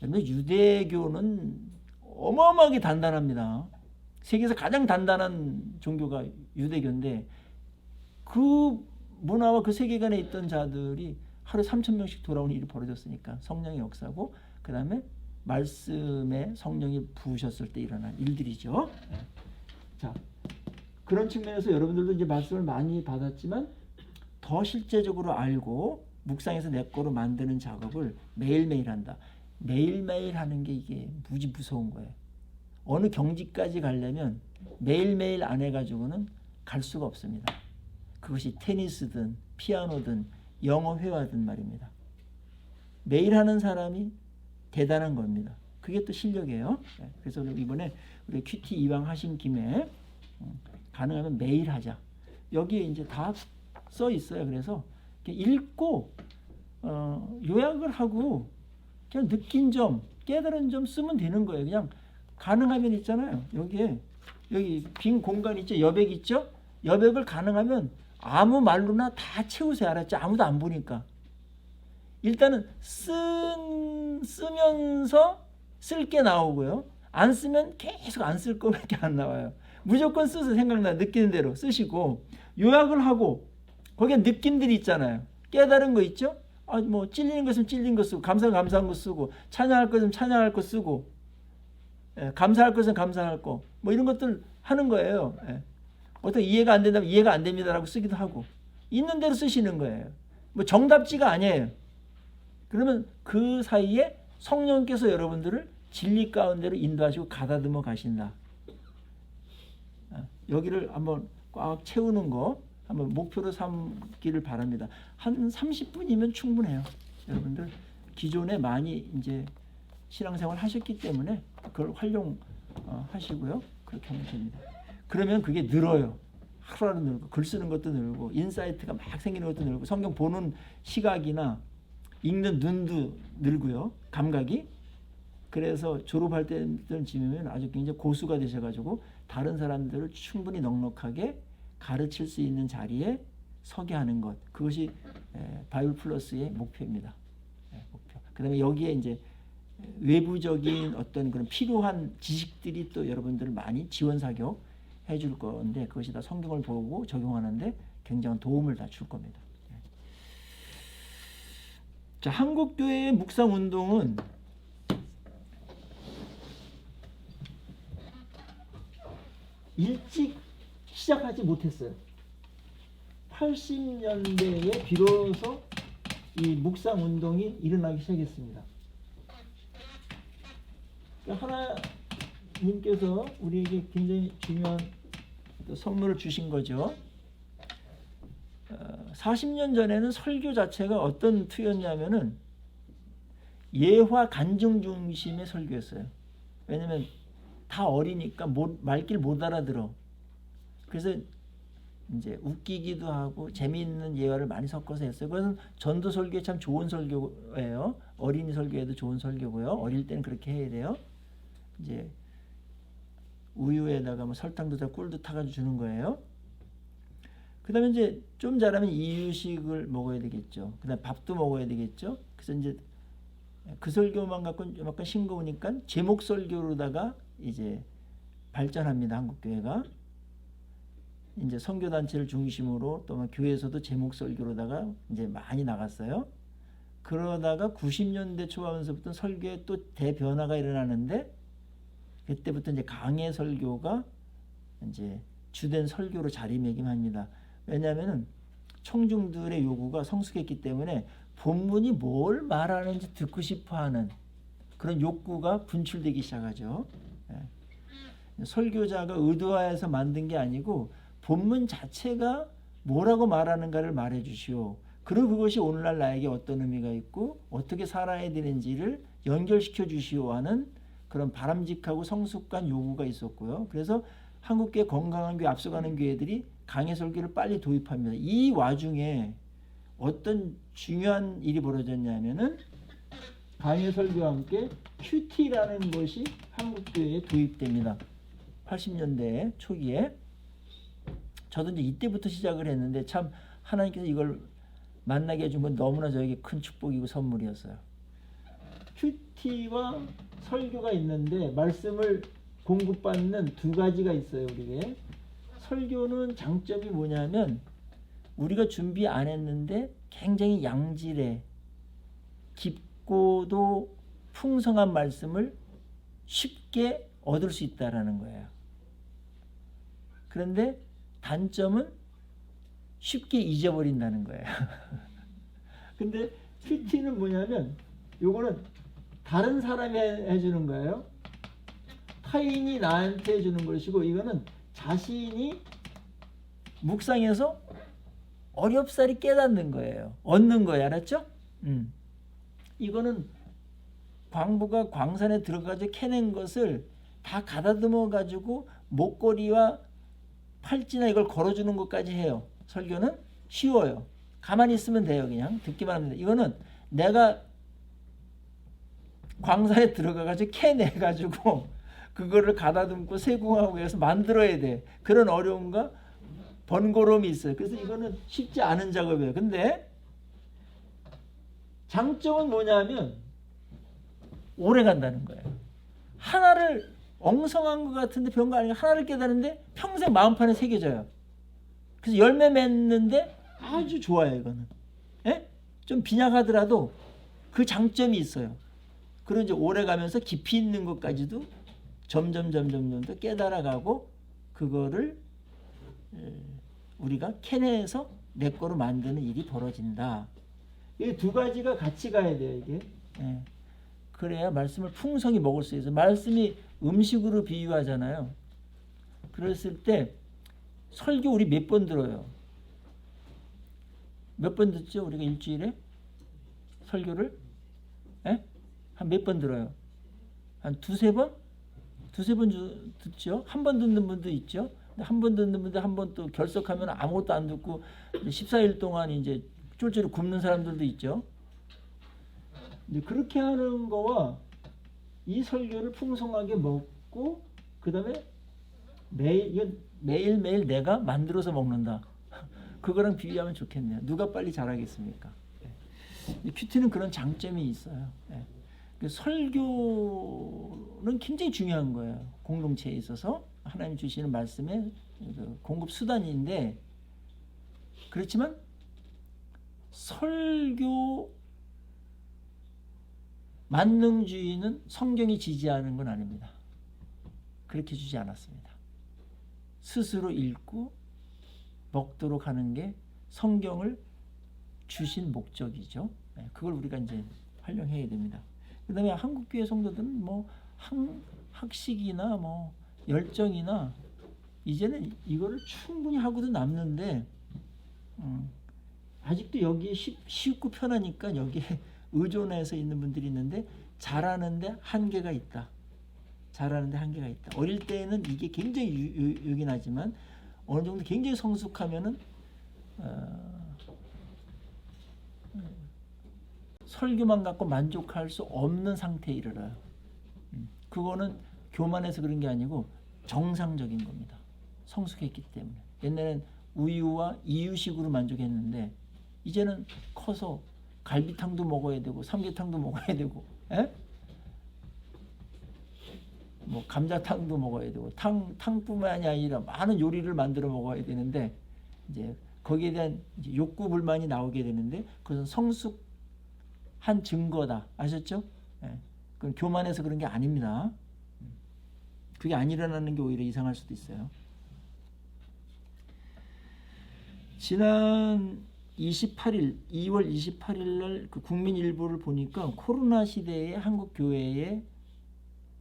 유대교는 어마어마하게 단단합니다. 세계에서 가장 단단한 종교가 유대교인데 그 문화와 그 세계관에 있던 자들이 하루에 3,000명씩 돌아오는 일이 벌어졌으니까 성령의 역사고 그 다음에 말씀에 성령이 부으셨을 때 일어난 일들이죠. 자, 그런 측면에서 여러분들도 이제 말씀을 많이 받았지만 더 실제적으로 알고 묵상해서 내 거로 만드는 작업을 매일매일 한다. 매일매일 하는 게 이게 무지 무서운 거예요. 어느 경지까지 가려면 매일매일 안 해가지고는 갈 수가 없습니다. 그것이 테니스든 피아노든 영어 회화든 말입니다. 매일 하는 사람이 대단한 겁니다. 그게 또 실력이에요. 그래서 이번에 우리 큐티 이왕 하신 김에 가능하면 매일 하자. 여기에 이제 다 써 있어요. 그래서 읽고 요약을 하고 그냥 느낀 점, 깨달은 점 쓰면 되는 거예요. 그냥 가능하면 있잖아요. 여기 빈 공간 있죠? 여백 있죠? 여백을 가능하면 아무 말로나 다 채우세요. 알았죠? 아무도 안 보니까. 일단은 쓰면서 쓸 게 나오고요. 안 쓰면 계속 안 쓸 거밖에 안 나와요. 무조건 쓰세요. 생각나 느끼는 대로 쓰시고 요약을 하고 거기에 느낌들이 있잖아요. 깨달은 거 있죠? 뭐 찔리는 것은 찔린 거 쓰고 감사한 거 쓰고 찬양할 것은 찬양할 거 쓰고 감사할 것은 감사할 거 뭐 이런 것들 하는 거예요. 어떻게 이해가 안 된다면 이해가 안 됩니다라고 쓰기도 하고 있는 대로 쓰시는 거예요. 뭐 정답지가 아니에요. 그러면 그 사이에 성령께서 여러분들을 진리 가운데로 인도하시고 가다듬어 가신다. 여기를 한번 꽉 채우는 거 한번 목표로 삼기를 바랍니다. 한 30분이면 충분해요. 여러분들 기존에 많이 이제 신앙생활 하셨기 때문에 그걸 활용하시고요. 그렇게 하면 됩니다. 그러면 그게 늘어요. 하루하루 늘고 글 쓰는 것도 늘고 인사이트가 막 생기는 것도 늘고 성경 보는 시각이나 읽는 눈도 늘고요. 감각이. 그래서 졸업할 때쯤이면 아주 굉장히 고수가 되셔가지고 다른 사람들을 충분히 넉넉하게 가르칠 수 있는 자리에 서게 하는 것. 그것이 바이블 플러스의 목표입니다. 목표. 그 다음에 여기에 이제 외부적인 어떤 그런 필요한 지식들이 또 여러분들을 많이 지원 사격 해줄 건데 그것이 다 성경을 보고 적용하는데 굉장한 도움을 다 줄 겁니다. 자, 한국교회의 묵상 운동은 일찍 시작하지 못했어요. 80년대에 비로소 이 묵상 운동이 일어나기 시작했습니다. 하나님께서 우리에게 굉장히 중요한 선물을 주신 거죠. 40년 전에는 설교 자체가 어떤 투였냐면은 예화 간증 중심의 설교였어요. 왜냐면 다 어리니까 말귀를 못 알아들어. 그래서 이제 웃기기도 하고 재미있는 예화를 많이 섞어서 했어요. 그것은 전도 설교에 참 좋은 설교예요. 어린이 설교에도 좋은 설교고요. 어릴 때는 그렇게 해야 돼요. 이제 우유에다가 뭐 설탕도 다 꿀도 타가지고 주는 거예요. 그 다음에 이제 좀 자라면 이유식을 먹어야 되겠죠. 그 다음에 밥도 먹어야 되겠죠. 그래서 이제 그 설교만 갖고 약간 싱거우니까 제목 설교로다가 이제 발전합니다. 한국교회가. 이제 선교단체를 중심으로 또 교회에서도 제목 설교로다가 이제 많이 나갔어요. 그러다가 90년대 초반부터 설교에 또 대변화가 일어나는데 그때부터 이제 강해 설교가 이제 주된 설교로 자리매김합니다. 왜냐하면은 청중들의 요구가 성숙했기 때문에 본문이 뭘 말하는지 듣고 싶어하는 그런 욕구가 분출되기 시작하죠. 설교자가 의도하여서 만든 게 아니고 본문 자체가 뭐라고 말하는가를 말해 주시오. 그리고 그것이 오늘날 나에게 어떤 의미가 있고 어떻게 살아야 되는지를 연결시켜 주시오 하는 그런 바람직하고 성숙한 요구가 있었고요. 그래서 한국교회 건강한 교회 앞서가는 교회들이 강해 설교를 빨리 도입합니다. 이 와중에 어떤 중요한 일이 벌어졌냐면은 강해 설교와 함께 큐티라는 것이 한국교회에 도입됩니다. 80년대 초기에. 저도 이제 이때부터 시작을 했는데 참 하나님께서 이걸 만나게 해준 건 너무나 저에게 큰 축복이고 선물이었어요. 큐티와 설교가 있는데 말씀을 공급받는 두 가지가 있어요. 우리에게. 설교는 장점이 뭐냐면 우리가 준비 안 했는데 굉장히 양질의 깊고도 풍성한 말씀을 쉽게 얻을 수 있다라는 거예요. 그런데 단점은 쉽게 잊어버린다는 거예요. 근데 큐티는 뭐냐면 요거는 다른 사람이 해주는 거예요. 타인이 나한테 해주는 것이고 이거는 자신이 묵상해서 어렵사리 깨닫는 거예요. 얻는 거예요. 알았죠? 이거는 광부가 광산에 들어가서 캐낸 것을 다 가다듬어 가지고 목걸이와 팔찌나 이걸 걸어주는 것까지 해요. 설교는 쉬워요. 가만히 있으면 돼요. 그냥 듣기만 합니다. 이거는 내가 광산에 들어가 가지고 캐내 가지고 그거를 가다듬고 세공하고 해서 만들어야 돼. 그런 어려움과 번거로움이 있어요. 그래서 이거는 쉽지 않은 작업이에요. 근데 장점은 뭐냐면 오래 간다는 거예요. 하나를 엉성한 것 같은데 별거 아니고 하나를 깨달는데 평생 마음판에 새겨져요. 그래서 열매 맺는데 아주 좋아요. 이거는. 예? 좀 빈약하더라도 그 장점이 있어요. 그리고 이제 오래 가면서 깊이 있는 것까지도 점점 더 깨달아가고 그거를 우리가 캐내서 내 거로 만드는 일이 벌어진다. 이 두 가지가 같이 가야 돼요. 이게. 예. 그래야 말씀을 풍성히 먹을 수 있어요. 말씀이 음식으로 비유하잖아요. 그랬을 때 설교 우리 몇 번 들어요? 몇 번 듣죠? 우리가 일주일에 설교를? 예? 한 몇 번 들어요? 한 두세 번? 두세 번 듣죠? 한 번 듣는 분도 있죠? 한 번 듣는 분들 한 번 또 결석하면 아무것도 안 듣고 14일 동안 이제 쫄쫄이 굶는 사람들도 있죠. 그렇게 하는 거와 이 설교를 풍성하게 먹고 그 다음에 매일매일 내가 만들어서 먹는다. 그거랑 비교하면 좋겠네요. 누가 빨리 잘하겠습니까? 큐티는 그런 장점이 있어요. 설교는 굉장히 중요한 거예요. 공동체에 있어서 하나님 주시는 말씀의 공급 수단인데 그렇지만 설교 만능주의는 성경이 지지하는 건 아닙니다. 그렇게 주지 않았습니다. 스스로 읽고 먹도록 하는 게 성경을 주신 목적이죠. 그걸 우리가 이제 활용해야 됩니다. 그다음에 한국교회 성도들은 뭐 학식이나 뭐 열정이나 이제는 이거를 충분히 하고도 남는데 아직도 여기에 쉽고 편하니까 여기에 의존해서 있는 분들이 있는데 잘하는데 한계가 있다. 잘하는데 한계가 있다. 어릴 때는 이게 굉장히 요긴하지만 어느 정도 굉장히 성숙하면은 설교만 갖고 만족할 수 없는 상태에 이르러요. 그거는 교만해서 그런 게 아니고 정상적인 겁니다. 성숙했기 때문에. 옛날엔 우유와 이유식으로 만족했는데 이제는 커서 갈비탕도 먹어야 되고 삼계탕도 먹어야 되고, 뭐 감자탕도 먹어야 되고 탕뿐만이 아니라 많은 요리를 만들어 먹어야 되는데 이제 거기에 대한 이제 욕구 불만이 나오게 되는데 그것은 성숙한 증거다. 아셨죠? 그건 교만해서 그런 게 아닙니다. 그게 안 일어나는 게 오히려 이상할 수도 있어요. 지난 2월 28일 날 그 국민일보를 보니까 코로나 시대에 한국 교회에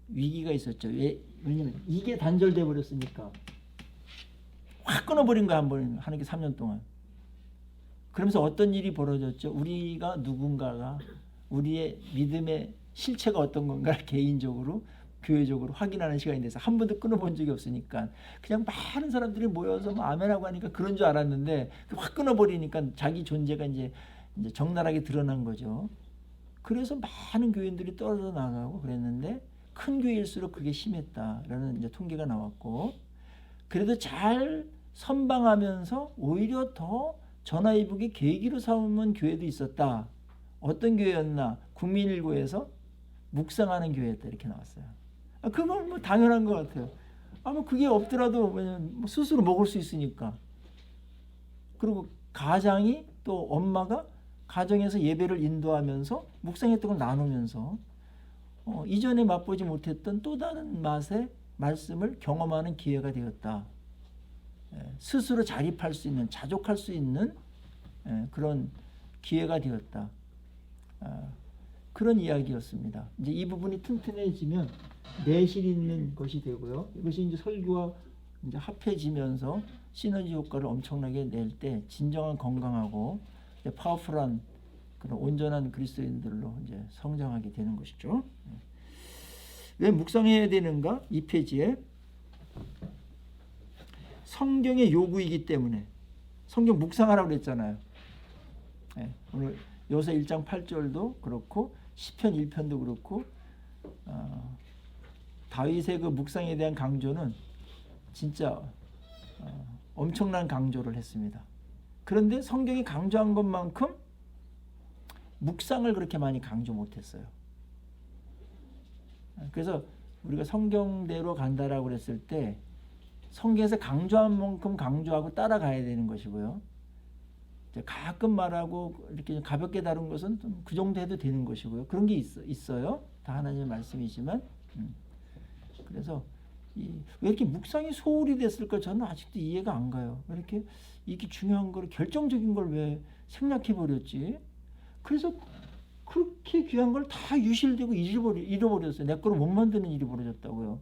위기가 있었죠. 왜냐면 이게 단절돼 버렸으니까 확 끊어버린 거야. 한번 하는 게 3년 동안. 그러면서 어떤 일이 벌어졌죠? 우리가 누군가가 우리의 믿음의 실체가 어떤 건가를 개인적으로 교회적으로 확인하는 시간이 돼서 한 번도 끊어본 적이 없으니까 그냥 많은 사람들이 모여서 뭐 아멘하고 하니까 그런 줄 알았는데 확 끊어버리니까 자기 존재가 이제 적나라하게 드러난 거죠. 그래서 많은 교인들이 떨어져 나가고 그랬는데 큰 교회일수록 그게 심했다라는 이제 통계가 나왔고, 그래도 잘 선방하면서 오히려 더 전화위복의 계기로 삼은 교회도 있었다. 어떤 교회였나? 국민일보에서 묵상하는 교회였다 이렇게 나왔어요. 그건 뭐 당연한 것 같아요. 뭐 그게 없더라도 왜냐면 스스로 먹을 수 있으니까. 그리고 가장이 또 엄마가 가정에서 예배를 인도하면서 묵상했던 걸 나누면서 이전에 맛보지 못했던 또 다른 맛의 말씀을 경험하는 기회가 되었다. 스스로 자립할 수 있는, 자족할 수 있는 그런 기회가 되었다. 그런 이야기였습니다. 이제 이 부분이 튼튼해지면 내실 있는 것이 되고요. 이것이 이제 설교와 이제 합해지면서 시너지 효과를 엄청나게 낼 때 진정한 건강하고 파워풀한 그런 온전한 그리스도인들로 이제 성장하게 되는 것이죠. 왜 묵상해야 되는가? 2페이지에 성경의 요구이기 때문에 성경 묵상하라고 그랬잖아요. 오늘 요새 1장 8절도 그렇고 시편 1편도 그렇고 다윗의 그 묵상에 대한 강조는 진짜 엄청난 강조를 했습니다. 그런데 성경이 강조한 것만큼 묵상을 그렇게 많이 강조 못했어요. 그래서 우리가 성경대로 간다라고 그랬을 때 성경에서 강조한 만큼 강조하고 따라가야 되는 것이고요. 가끔 말하고 이렇게 가볍게 다룬 것은 그 정도 해도 되는 것이고요. 그런 게 있어요. 다 하나님의 말씀이지만. 그래서 왜 이렇게 묵상이 소홀히 됐을까 저는 아직도 이해가 안 가요. 왜 이렇게 중요한 걸 결정적인 걸 왜 생략해 버렸지? 그래서 그렇게 귀한 걸 다 유실되고 잃어버렸어요. 내 거로 못 만드는 일이 벌어졌다고요.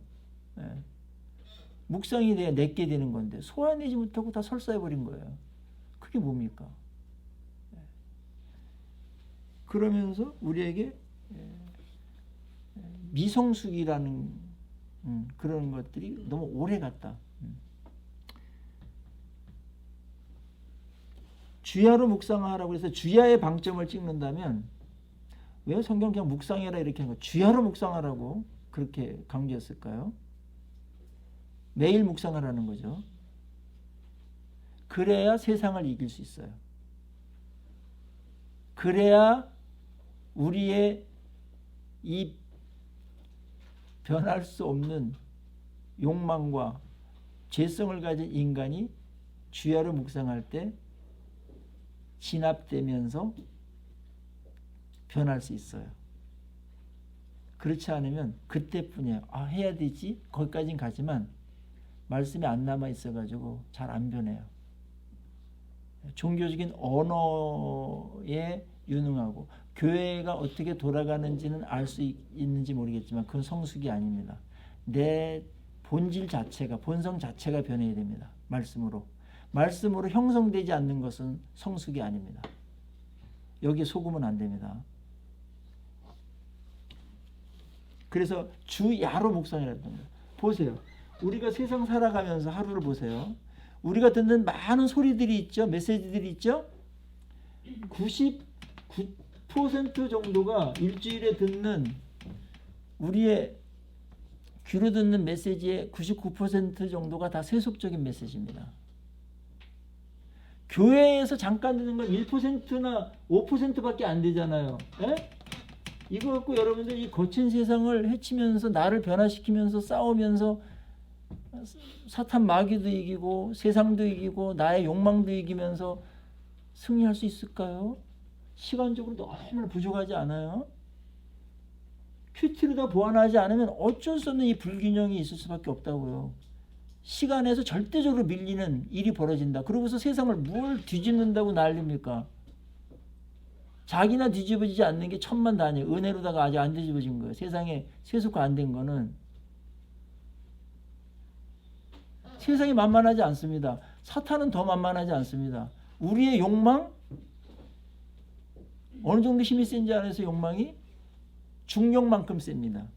묵상이 돼야 내게 되는 건데 소화내지 못하고 다 설사해버린 거예요. 그게 뭡니까? 그러면서 우리에게 미성숙이라는 그런 것들이 너무 오래 갔다. 주야로 묵상하라고 해서 주야의 방점을 찍는다면 왜 성경 그냥 묵상해라 이렇게 하는 거 주야로 묵상하라고 그렇게 강조했을까요? 매일 묵상하라는 거죠. 그래야 세상을 이길 수 있어요. 그래야 우리의 이 변할 수 없는 욕망과 죄성을 가진 인간이 주야로 묵상할 때 진압되면서 변할 수 있어요. 그렇지 않으면 그때뿐이에요. 해야 되지? 거기까지는 가지만 말씀이 안 남아 있어가지고 잘 안 변해요. 종교적인 언어에 유능하고 교회가 어떻게 돌아가는지는 알 수 있는지 모르겠지만 그건 성숙이 아닙니다. 내 본질 자체가, 본성 자체가 변해야 됩니다. 말씀으로 형성되지 않는 것은 성숙이 아닙니다. 여기에 속으면 안 됩니다. 그래서 주야로 묵상이라는 겁니다. 보세요. 우리가 세상 살아가면서 하루를 보세요. 우리가 듣는 많은 소리들이 있죠. 메시지들이 있죠. 99% 정도가 일주일에 듣는, 우리의 귀로 듣는 메시지의 99% 정도가 다 세속적인 메시지입니다. 교회에서 잠깐 듣는 건 1%나 5%밖에 안 되잖아요. 에? 이거 갖고 여러분들 이 거친 세상을 헤치면서 나를 변화시키면서 싸우면서 사탄 마귀도 이기고 세상도 이기고 나의 욕망도 이기면서 승리할 수 있을까요? 시간적으로 너무나 부족하지 않아요? 큐티를 다 보완하지 않으면 어쩔 수 없는 이 불균형이 있을 수밖에 없다고요. 시간에서 절대적으로 밀리는 일이 벌어진다. 그러고서 세상을 뭘 뒤집는다고 난립니까? 자기나 뒤집어지지 않는 게 천만다행이에요. 은혜로다가 아직 안 뒤집어진 거예요. 세상에 세속화 안 된 거는. 세상이 만만하지 않습니다. 사탄은 더 만만하지 않습니다. 우리의 욕망, 어느 정도 힘이 센지 안에서 욕망이 중력만큼 셉니다.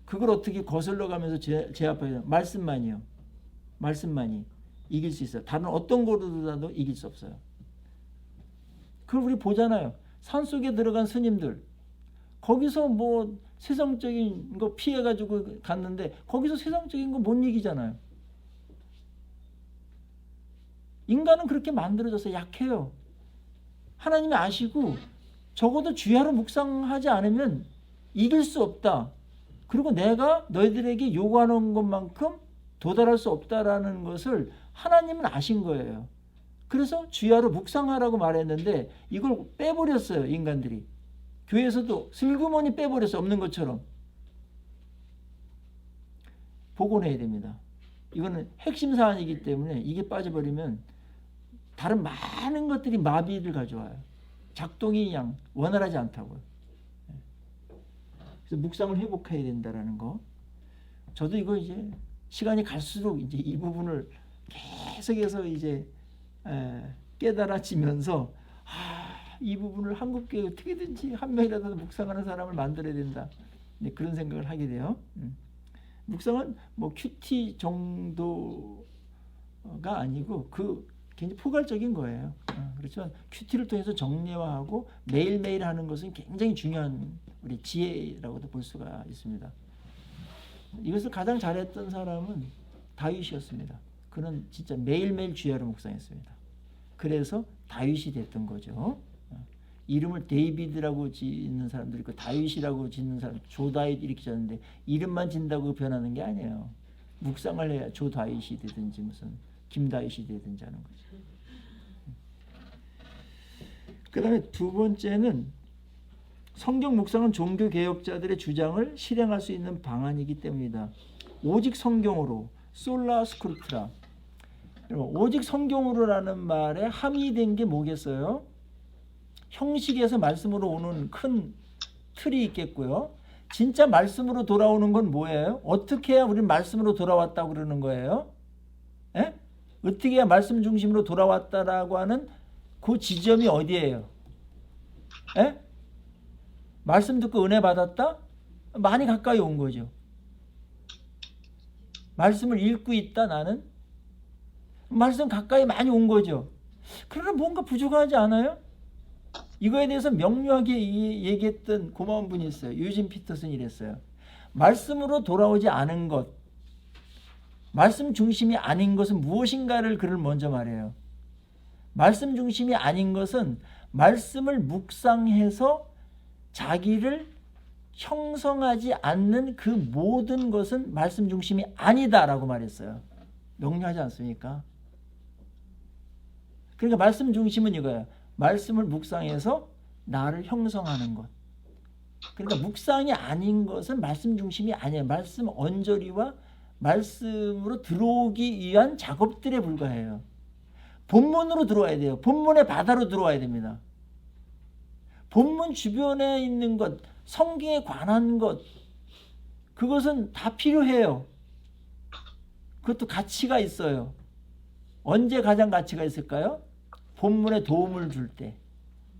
그걸 어떻게 거슬러 가면서 제압해요? 말씀만이요. 말씀만이 이길 수 있어요. 다른 어떤 거로라도 이길 수 없어요. 그걸 우리 보잖아요. 산속에 들어간 스님들, 거기서 뭐 세상적인 거 피해가지고 갔는데 거기서 세상적인 거 못 이기잖아요. 인간은 그렇게 만들어져서 약해요. 하나님이 아시고 적어도 주야로 묵상하지 않으면 이길 수 없다. 그리고 내가 너희들에게 요구하는 것만큼 도달할 수 없다라는 것을 하나님은 아신 거예요. 그래서 주야로 묵상하라고 말했는데 이걸 빼버렸어요. 인간들이. 교회에서도 슬그머니 빼버렸어요. 없는 것처럼. 복원해야 됩니다. 이거는 핵심 사안이기 때문에 이게 빠져버리면 다른 많은 것들이 마비를 가져와요. 작동이 원활하지 않다고요. 그래서 묵상을 회복해야 된다라는 거. 저도 이거 이제 시간이 갈수록 이제 이 부분을 계속해서 이제 깨달아지면서 이 부분을 한국교회 어떻게든지 한 명이라도 묵상하는 사람을 만들어야 된다. 그런 생각을 하게 돼요. 묵상은 뭐 큐티 정도가 아니고 굉장히 포괄적인 거예요. 그렇지만 큐티를 통해서 정례화하고 매일매일 하는 것은 굉장히 중요한 우리 지혜라고도 볼 수가 있습니다. 이것을 가장 잘했던 사람은 다윗이었습니다. 그는 진짜 매일매일 주야로 묵상했습니다. 그래서 다윗이 됐던 거죠. 이름을 데이비드라고 짓는 사람도 있고 다윗이라고 짓는 사람, 조다윗 이렇게 짓는데 이름만 짓는다고 변하는 게 아니에요. 묵상을 해야 조다윗이 되든지 무슨 김다윗이 되든지 하는 거죠. 그 다음에 두 번째는 성경 묵상은 종교 개혁자들의 주장을 실행할 수 있는 방안이기 때문이다. 오직 성경으로, 솔라 스크립트라. 오직 성경으로라는 말에 함의된 게 뭐겠어요? 형식에서 말씀으로 오는 큰 틀이 있겠고요. 진짜 말씀으로 돌아오는 건 뭐예요? 어떻게 해야 우리는 말씀으로 돌아왔다고 그러는 거예요? 에? 어떻게 해야 말씀 중심으로 돌아왔다라고 하는 그 지점이 어디예요? 에? 말씀 듣고 은혜 받았다? 많이 가까이 온 거죠. 말씀을 읽고 있다 나는? 말씀 가까이 많이 온 거죠. 그러나 뭔가 부족하지 않아요? 이거에 대해서 명료하게 얘기했던 고마운 분이 있어요. 유진 피터슨이 이랬어요. 말씀으로 돌아오지 않은 것, 말씀 중심이 아닌 것은 무엇인가를 그를 먼저 말해요. 말씀 중심이 아닌 것은 말씀을 묵상해서 자기를 형성하지 않는 그 모든 것은 말씀 중심이 아니다라고 말했어요. 명료하지 않습니까? 그러니까 말씀 중심은 이거예요. 말씀을 묵상해서 나를 형성하는 것. 그러니까 묵상이 아닌 것은 말씀 중심이 아니에요. 말씀 언저리와 말씀으로 들어오기 위한 작업들에 불과해요. 본문으로 들어와야 돼요. 본문의 바다로 들어와야 됩니다. 본문 주변에 있는 것, 성경에 관한 것, 그것은 다 필요해요. 그것도 가치가 있어요. 언제 가장 가치가 있을까요? 본문에 도움을 줄 때,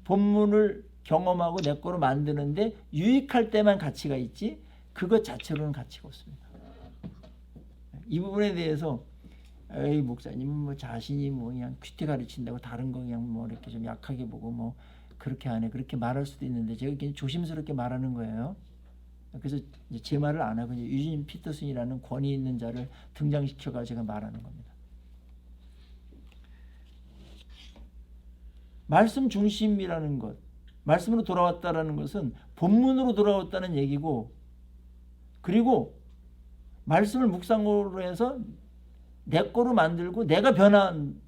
본문을 경험하고 내 거로 만드는데 유익할 때만 가치가 있지, 그것 자체로는 가치가 없습니다. 이 부분에 대해서 에이 목사님은 뭐 자신이 뭐 그냥 큐티 가르친다고 다른 거 그냥 뭐 이렇게 좀 약하게 보고 뭐 그렇게 안 해, 그렇게 말할 수도 있는데 제가 그냥 조심스럽게 말하는 거예요. 그래서 이제 제 말을 안 하고 이제 유진 피터슨이라는 권위 있는 자를 등장시켜가 제가 말하는 겁니다. 말씀 중심이라는 것, 말씀으로 돌아왔다라는 것은 본문으로 돌아왔다는 얘기고, 그리고 말씀을 묵상으로 해서 내 거로 만들고 내가 변한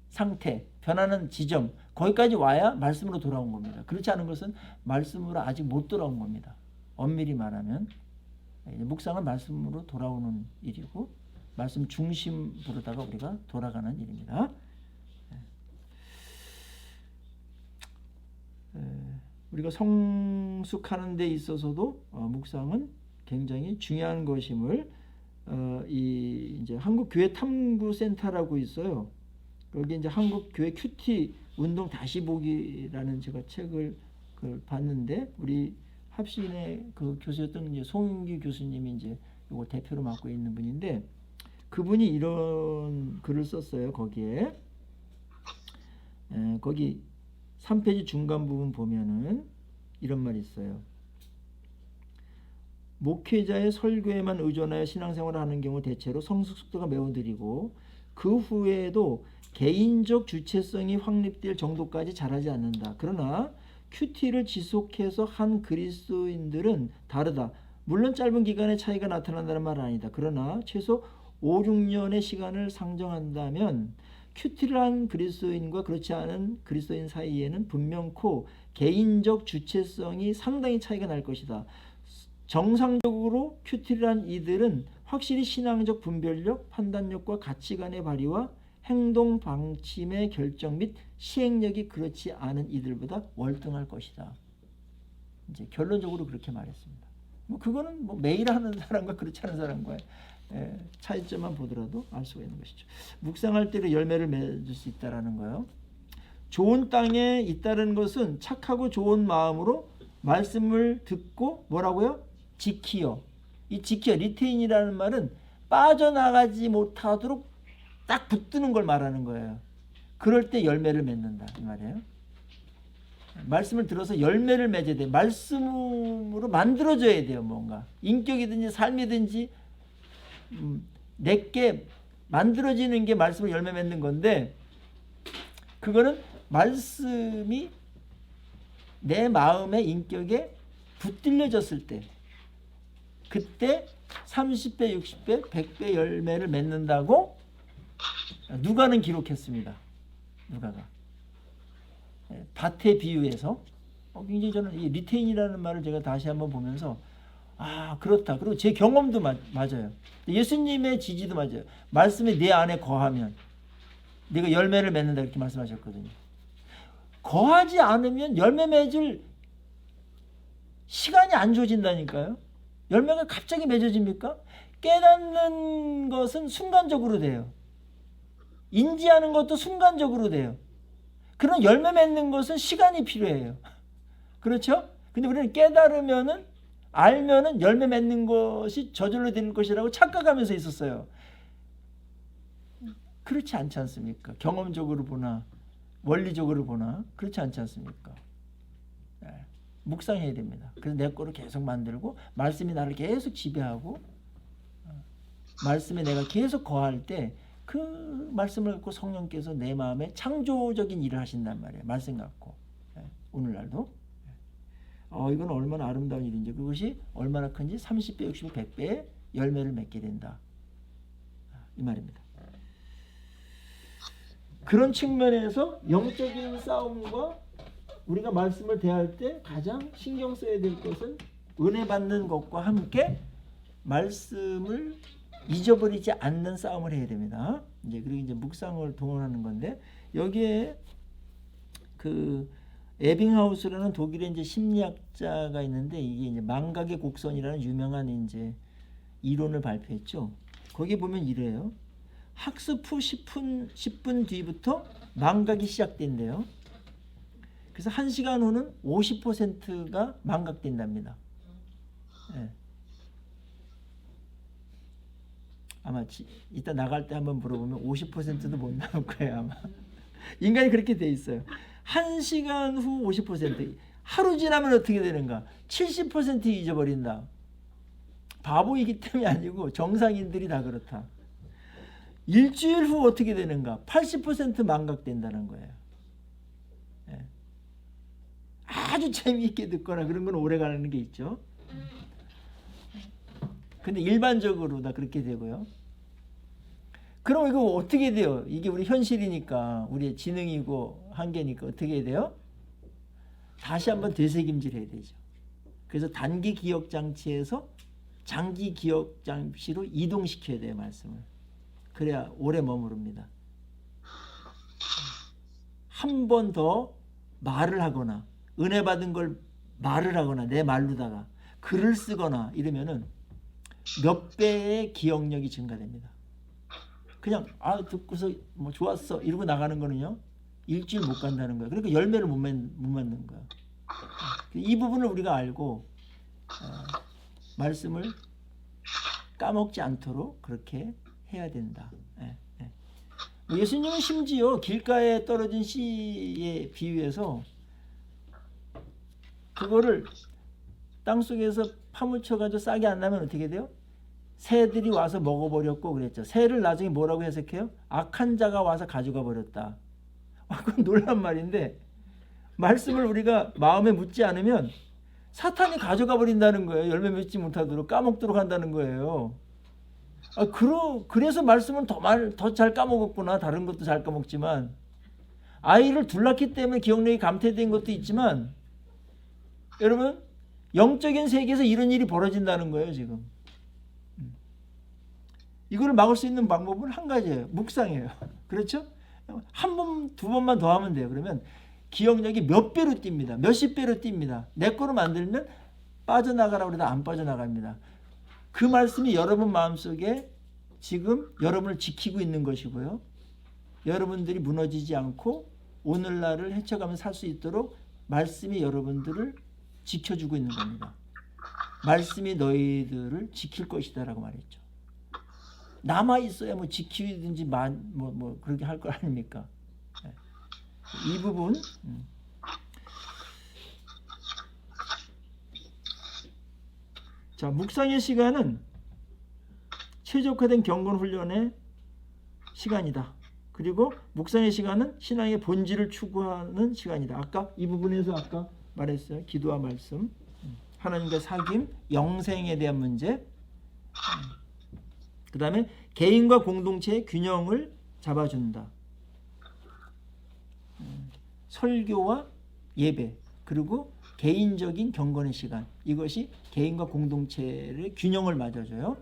상태, 변하는 지점, 거기까지 와야 말씀으로 돌아온 겁니다. 그렇지 않은 것은 말씀으로 아직 못 돌아온 겁니다. 엄밀히 말하면 묵상은 말씀으로 돌아오는 일이고 말씀 중심으로다가 우리가 돌아가는 일입니다. 우리가 성숙하는 데 있어서도 묵상은 굉장히 중요한 것임을 이제 한국교회 탐구센터라고 있어요. 여기 이제 한국교회 큐티 운동 다시 보기라는 제가 책을 봤는데 우리 합신의 그 교수였던 이제 송윤기 교수님이 이제 이걸 대표로 맡고 있는 분인데 그분이 이런 글을 썼어요. 거기에 거기 3페이지 중간 부분 보면은 이런 말이 있어요. 목회자의 설교에만 의존하여 신앙생활을 하는 경우 대체로 성숙 속도가 매우 느리고 그 후에도 개인적 주체성이 확립될 정도까지 자라지 않는다. 그러나 큐티를 지속해서 한 그리스도인들은 다르다. 물론 짧은 기간의 차이가 나타난다는 말은 아니다. 그러나 최소 5, 6년의 시간을 상정한다면 큐티를 한 그리스도인과 그렇지 않은 그리스도인 사이에는 분명코 개인적 주체성이 상당히 차이가 날 것이다. 정상적으로 큐티를 한 이들은 확실히 신앙적 분별력, 판단력과 가치관의 발휘와 행동 방침의 결정 및 시행력이 그렇지 않은 이들보다 월등할 것이다. 이제 결론적으로 그렇게 말했습니다. 뭐 그거는 뭐 매일 하는 사람과 그렇지 않은 사람과의 차이점만 보더라도 알 수가 있는 것이죠. 묵상할 때로 열매를 맺을 수 있다라는 거예요. 좋은 땅에 있다는 것은 착하고 좋은 마음으로 말씀을 듣고 뭐라고요? 지키어. 이 지키어 리테인이라는 말은 빠져나가지 못하도록 딱 붙드는 걸 말하는 거예요. 그럴 때 열매를 맺는다 이 말이에요. 말씀을 들어서 열매를 맺어야 돼요. 말씀으로 만들어져야 돼요. 뭔가 인격이든지 삶이든지 내게 만들어지는 게 말씀을 열매 맺는 건데 그거는 말씀이 내 마음의 인격에 붙들려졌을 때 그때 30배, 60배, 100배 열매를 맺는다고 누가는 기록했습니다. 누가가 밭에 비유해서 굉장히 저는 이 리테인이라는 말을 제가 다시 한번 보면서 아 그렇다. 그리고 제 경험도 맞아요. 예수님의 지지도 맞아요. 말씀이 내 안에 거하면 네가 열매를 맺는다 이렇게 말씀하셨거든요. 거하지 않으면 열매 맺을 시간이 안 주어진다니까요. 열매가 갑자기 맺어집니까? 깨닫는 것은 순간적으로 돼요. 인지하는 것도 순간적으로 돼요. 그런 열매 맺는 것은 시간이 필요해요. 그렇죠? 근데 우리는 깨달으면은 알면은 열매 맺는 것이 저절로 되는 것이라고 착각하면서 있었어요. 그렇지 않지 않습니까? 경험적으로 보나 원리적으로 보나 그렇지 않지 않습니까? 네. 묵상해야 됩니다. 그래서 내 거를 계속 만들고 말씀이 나를 계속 지배하고 말씀에 내가 계속 거할 때 그 말씀을 갖고 성령께서 내 마음에 창조적인 일을 하신단 말이에요. 말씀 갖고 오늘날도 이건 얼마나 아름다운 일인지 그것이 얼마나 큰지 30배, 60배, 100배의 열매를 맺게 된다. 이 말입니다. 그런 측면에서 영적인 싸움과 우리가 말씀을 대할 때 가장 신경 써야 될 것은 은혜 받는 것과 함께 말씀을 잊어버리지 않는 싸움을 해야 됩니다. 이제 그리고 이제 묵상을 동원하는 건데 여기에 그 에빙하우스라는 독일의 이제 심리학자가 있는데 이게 이제 망각의 곡선이라는 유명한 이제 이론을 발표했죠. 거기 보면 이래요. 학습 후 10분 뒤부터 망각이 시작된대요. 그래서 1시간 후는 50%가 망각된답니다. 예. 아마 이따 나갈 때 한번 물어보면 50%도 못 나올 거예요. 아마 인간이 그렇게 돼 있어요. 1시간 후 50%, 하루 지나면 어떻게 되는가? 70% 잊어버린다. 바보이기 때문이 아니고 정상인들이 다 그렇다. 일주일 후 어떻게 되는가? 80% 망각된다는 거예요. 예. 아주 재미있게 듣거나 그런 건 오래 가는 게 있죠. 근데 일반적으로 다 그렇게 되고요. 그럼 이거 어떻게 돼요? 이게 우리 현실이니까, 우리의 지능이고 한계니까 어떻게 돼요? 다시 한번 되새김질 해야 되죠. 그래서 단기 기억 장치에서 장기 기억 장치로 이동시켜야 돼요, 말씀을. 그래야 오래 머무릅니다. 한 번 더 말을 하거나 은혜 받은 걸 말을 하거나 내 말로다가 글을 쓰거나 이러면은 몇 배의 기억력이 증가됩니다. 그냥 듣고서 뭐 좋았어 이러고 나가는 거는요 일주일 못 간다는 거예요. 그러니까 열매를 못 맺는 거예요. 이 부분을 우리가 알고 말씀을 까먹지 않도록 그렇게 해야 된다. 예수님은 심지어 길가에 떨어진 씨에 비유해서 그거를 땅속에서 파묻혀가지고 싹이 안 나면 어떻게 돼요? 새들이 와서 먹어버렸고 그랬죠. 새를 나중에 뭐라고 해석해요? 악한 자가 와서 가져가 버렸다. 그건 놀란 말인데 말씀을 우리가 마음에 묻지 않으면 사탄이 가져가 버린다는 거예요. 열매 맺지 못하도록 까먹도록 한다는 거예요. 그래서 말씀은 더 잘 까먹었구나. 다른 것도 잘 까먹지만 아이를 둘렀기 때문에 기억력이 감퇴된 것도 있지만 여러분 영적인 세계에서 이런 일이 벌어진다는 거예요. 지금 이거를 막을 수 있는 방법은 한 가지예요. 묵상이에요. 그렇죠? 한 번, 두 번만 더 하면 돼요. 그러면 기억력이 몇 배로 뜁니다. 몇십 배로 뜁니다. 내 거로 만들면 빠져나가라고 해도 안 빠져나갑니다. 그 말씀이 여러분 마음속에 지금 여러분을 지키고 있는 것이고요. 여러분들이 무너지지 않고 오늘날을 헤쳐가면서 살 수 있도록 말씀이 여러분들을 지켜주고 있는 겁니다. 말씀이 너희들을 지킬 것이다 라고 말했죠. 남아있어야 뭐 지키든지 그렇게 할 거 아닙니까? 이 부분 자, 묵상의 시간은 최적화된 경건 훈련의 시간이다. 그리고 묵상의 시간은 신앙의 본질을 추구하는 시간이다. 아까 이 부분에서 아까 말했어요. 기도와 말씀, 하나님과 사귐, 영생에 대한 문제, 그 다음에 개인과 공동체의 균형을 잡아준다. 설교와 예배, 그리고 개인적인 경건의 시간, 이것이 개인과 공동체의 균형을 맞아줘요.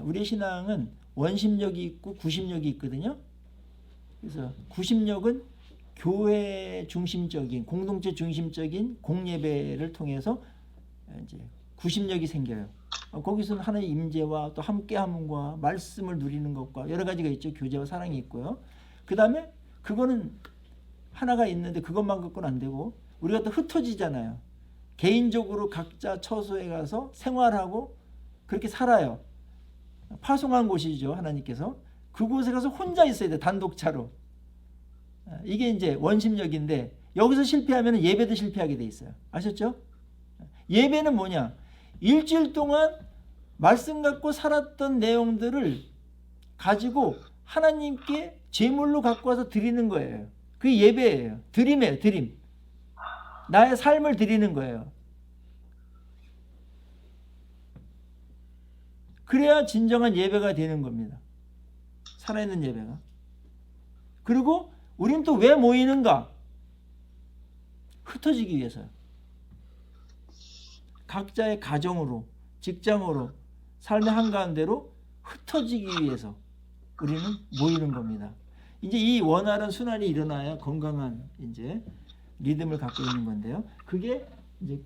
우리의 신앙은 원심력이 있고 구심력이 있거든요. 그래서 구심력은 교회 중심적인, 공동체 중심적인 공예배를 통해서 이제 구심력이 생겨요. 거기서는 하나님의 임재와 또 함께함과 말씀을 누리는 것과 여러 가지가 있죠. 교제와 사랑이 있고요. 그 다음에 그거는 하나가 있는데 그것만 갖고는 안 되고 우리가 또 흩어지잖아요. 개인적으로 각자 처소에 가서 생활하고 그렇게 살아요. 파송한 곳이죠. 하나님께서. 그곳에 가서 혼자 있어야 돼. 단독차로. 이게 이제 원심력인데 여기서 실패하면 예배도 실패하게 돼 있어요. 아셨죠? 예배는 뭐냐? 일주일 동안 말씀 갖고 살았던 내용들을 가지고 하나님께 제물로 갖고 와서 드리는 거예요. 그게 예배예요. 드림이에요. 드림. 나의 삶을 드리는 거예요. 그래야 진정한 예배가 되는 겁니다. 살아있는 예배가. 그리고 우리는 또 왜 모이는가? 흩어지기 위해서요. 각자의 가정으로, 직장으로, 삶의 한가운데로 흩어지기 위해서 우리는 모이는 겁니다. 이제 이 원활한 순환이 일어나야 건강한 이제 리듬을 갖고 있는 건데요. 그게 이제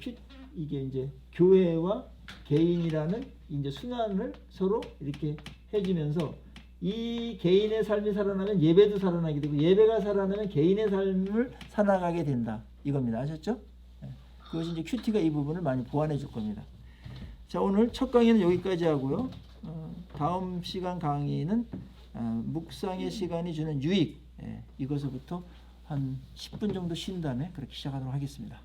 이게 이제 교회와 개인이라는 이제 순환을 서로 이렇게 해주면서 이 개인의 삶이 살아나면 예배도 살아나게 되고 예배가 살아나면 개인의 삶을 살아가게 된다. 이겁니다. 아셨죠? 그것이 이제 큐티가 이 부분을 많이 보완해 줄 겁니다. 자, 오늘 첫 강의는 여기까지 하고요. 다음 시간 강의는 묵상의 시간이 주는 유익, 이것부터 한 10분 정도 쉰 다음에 그렇게 시작하도록 하겠습니다.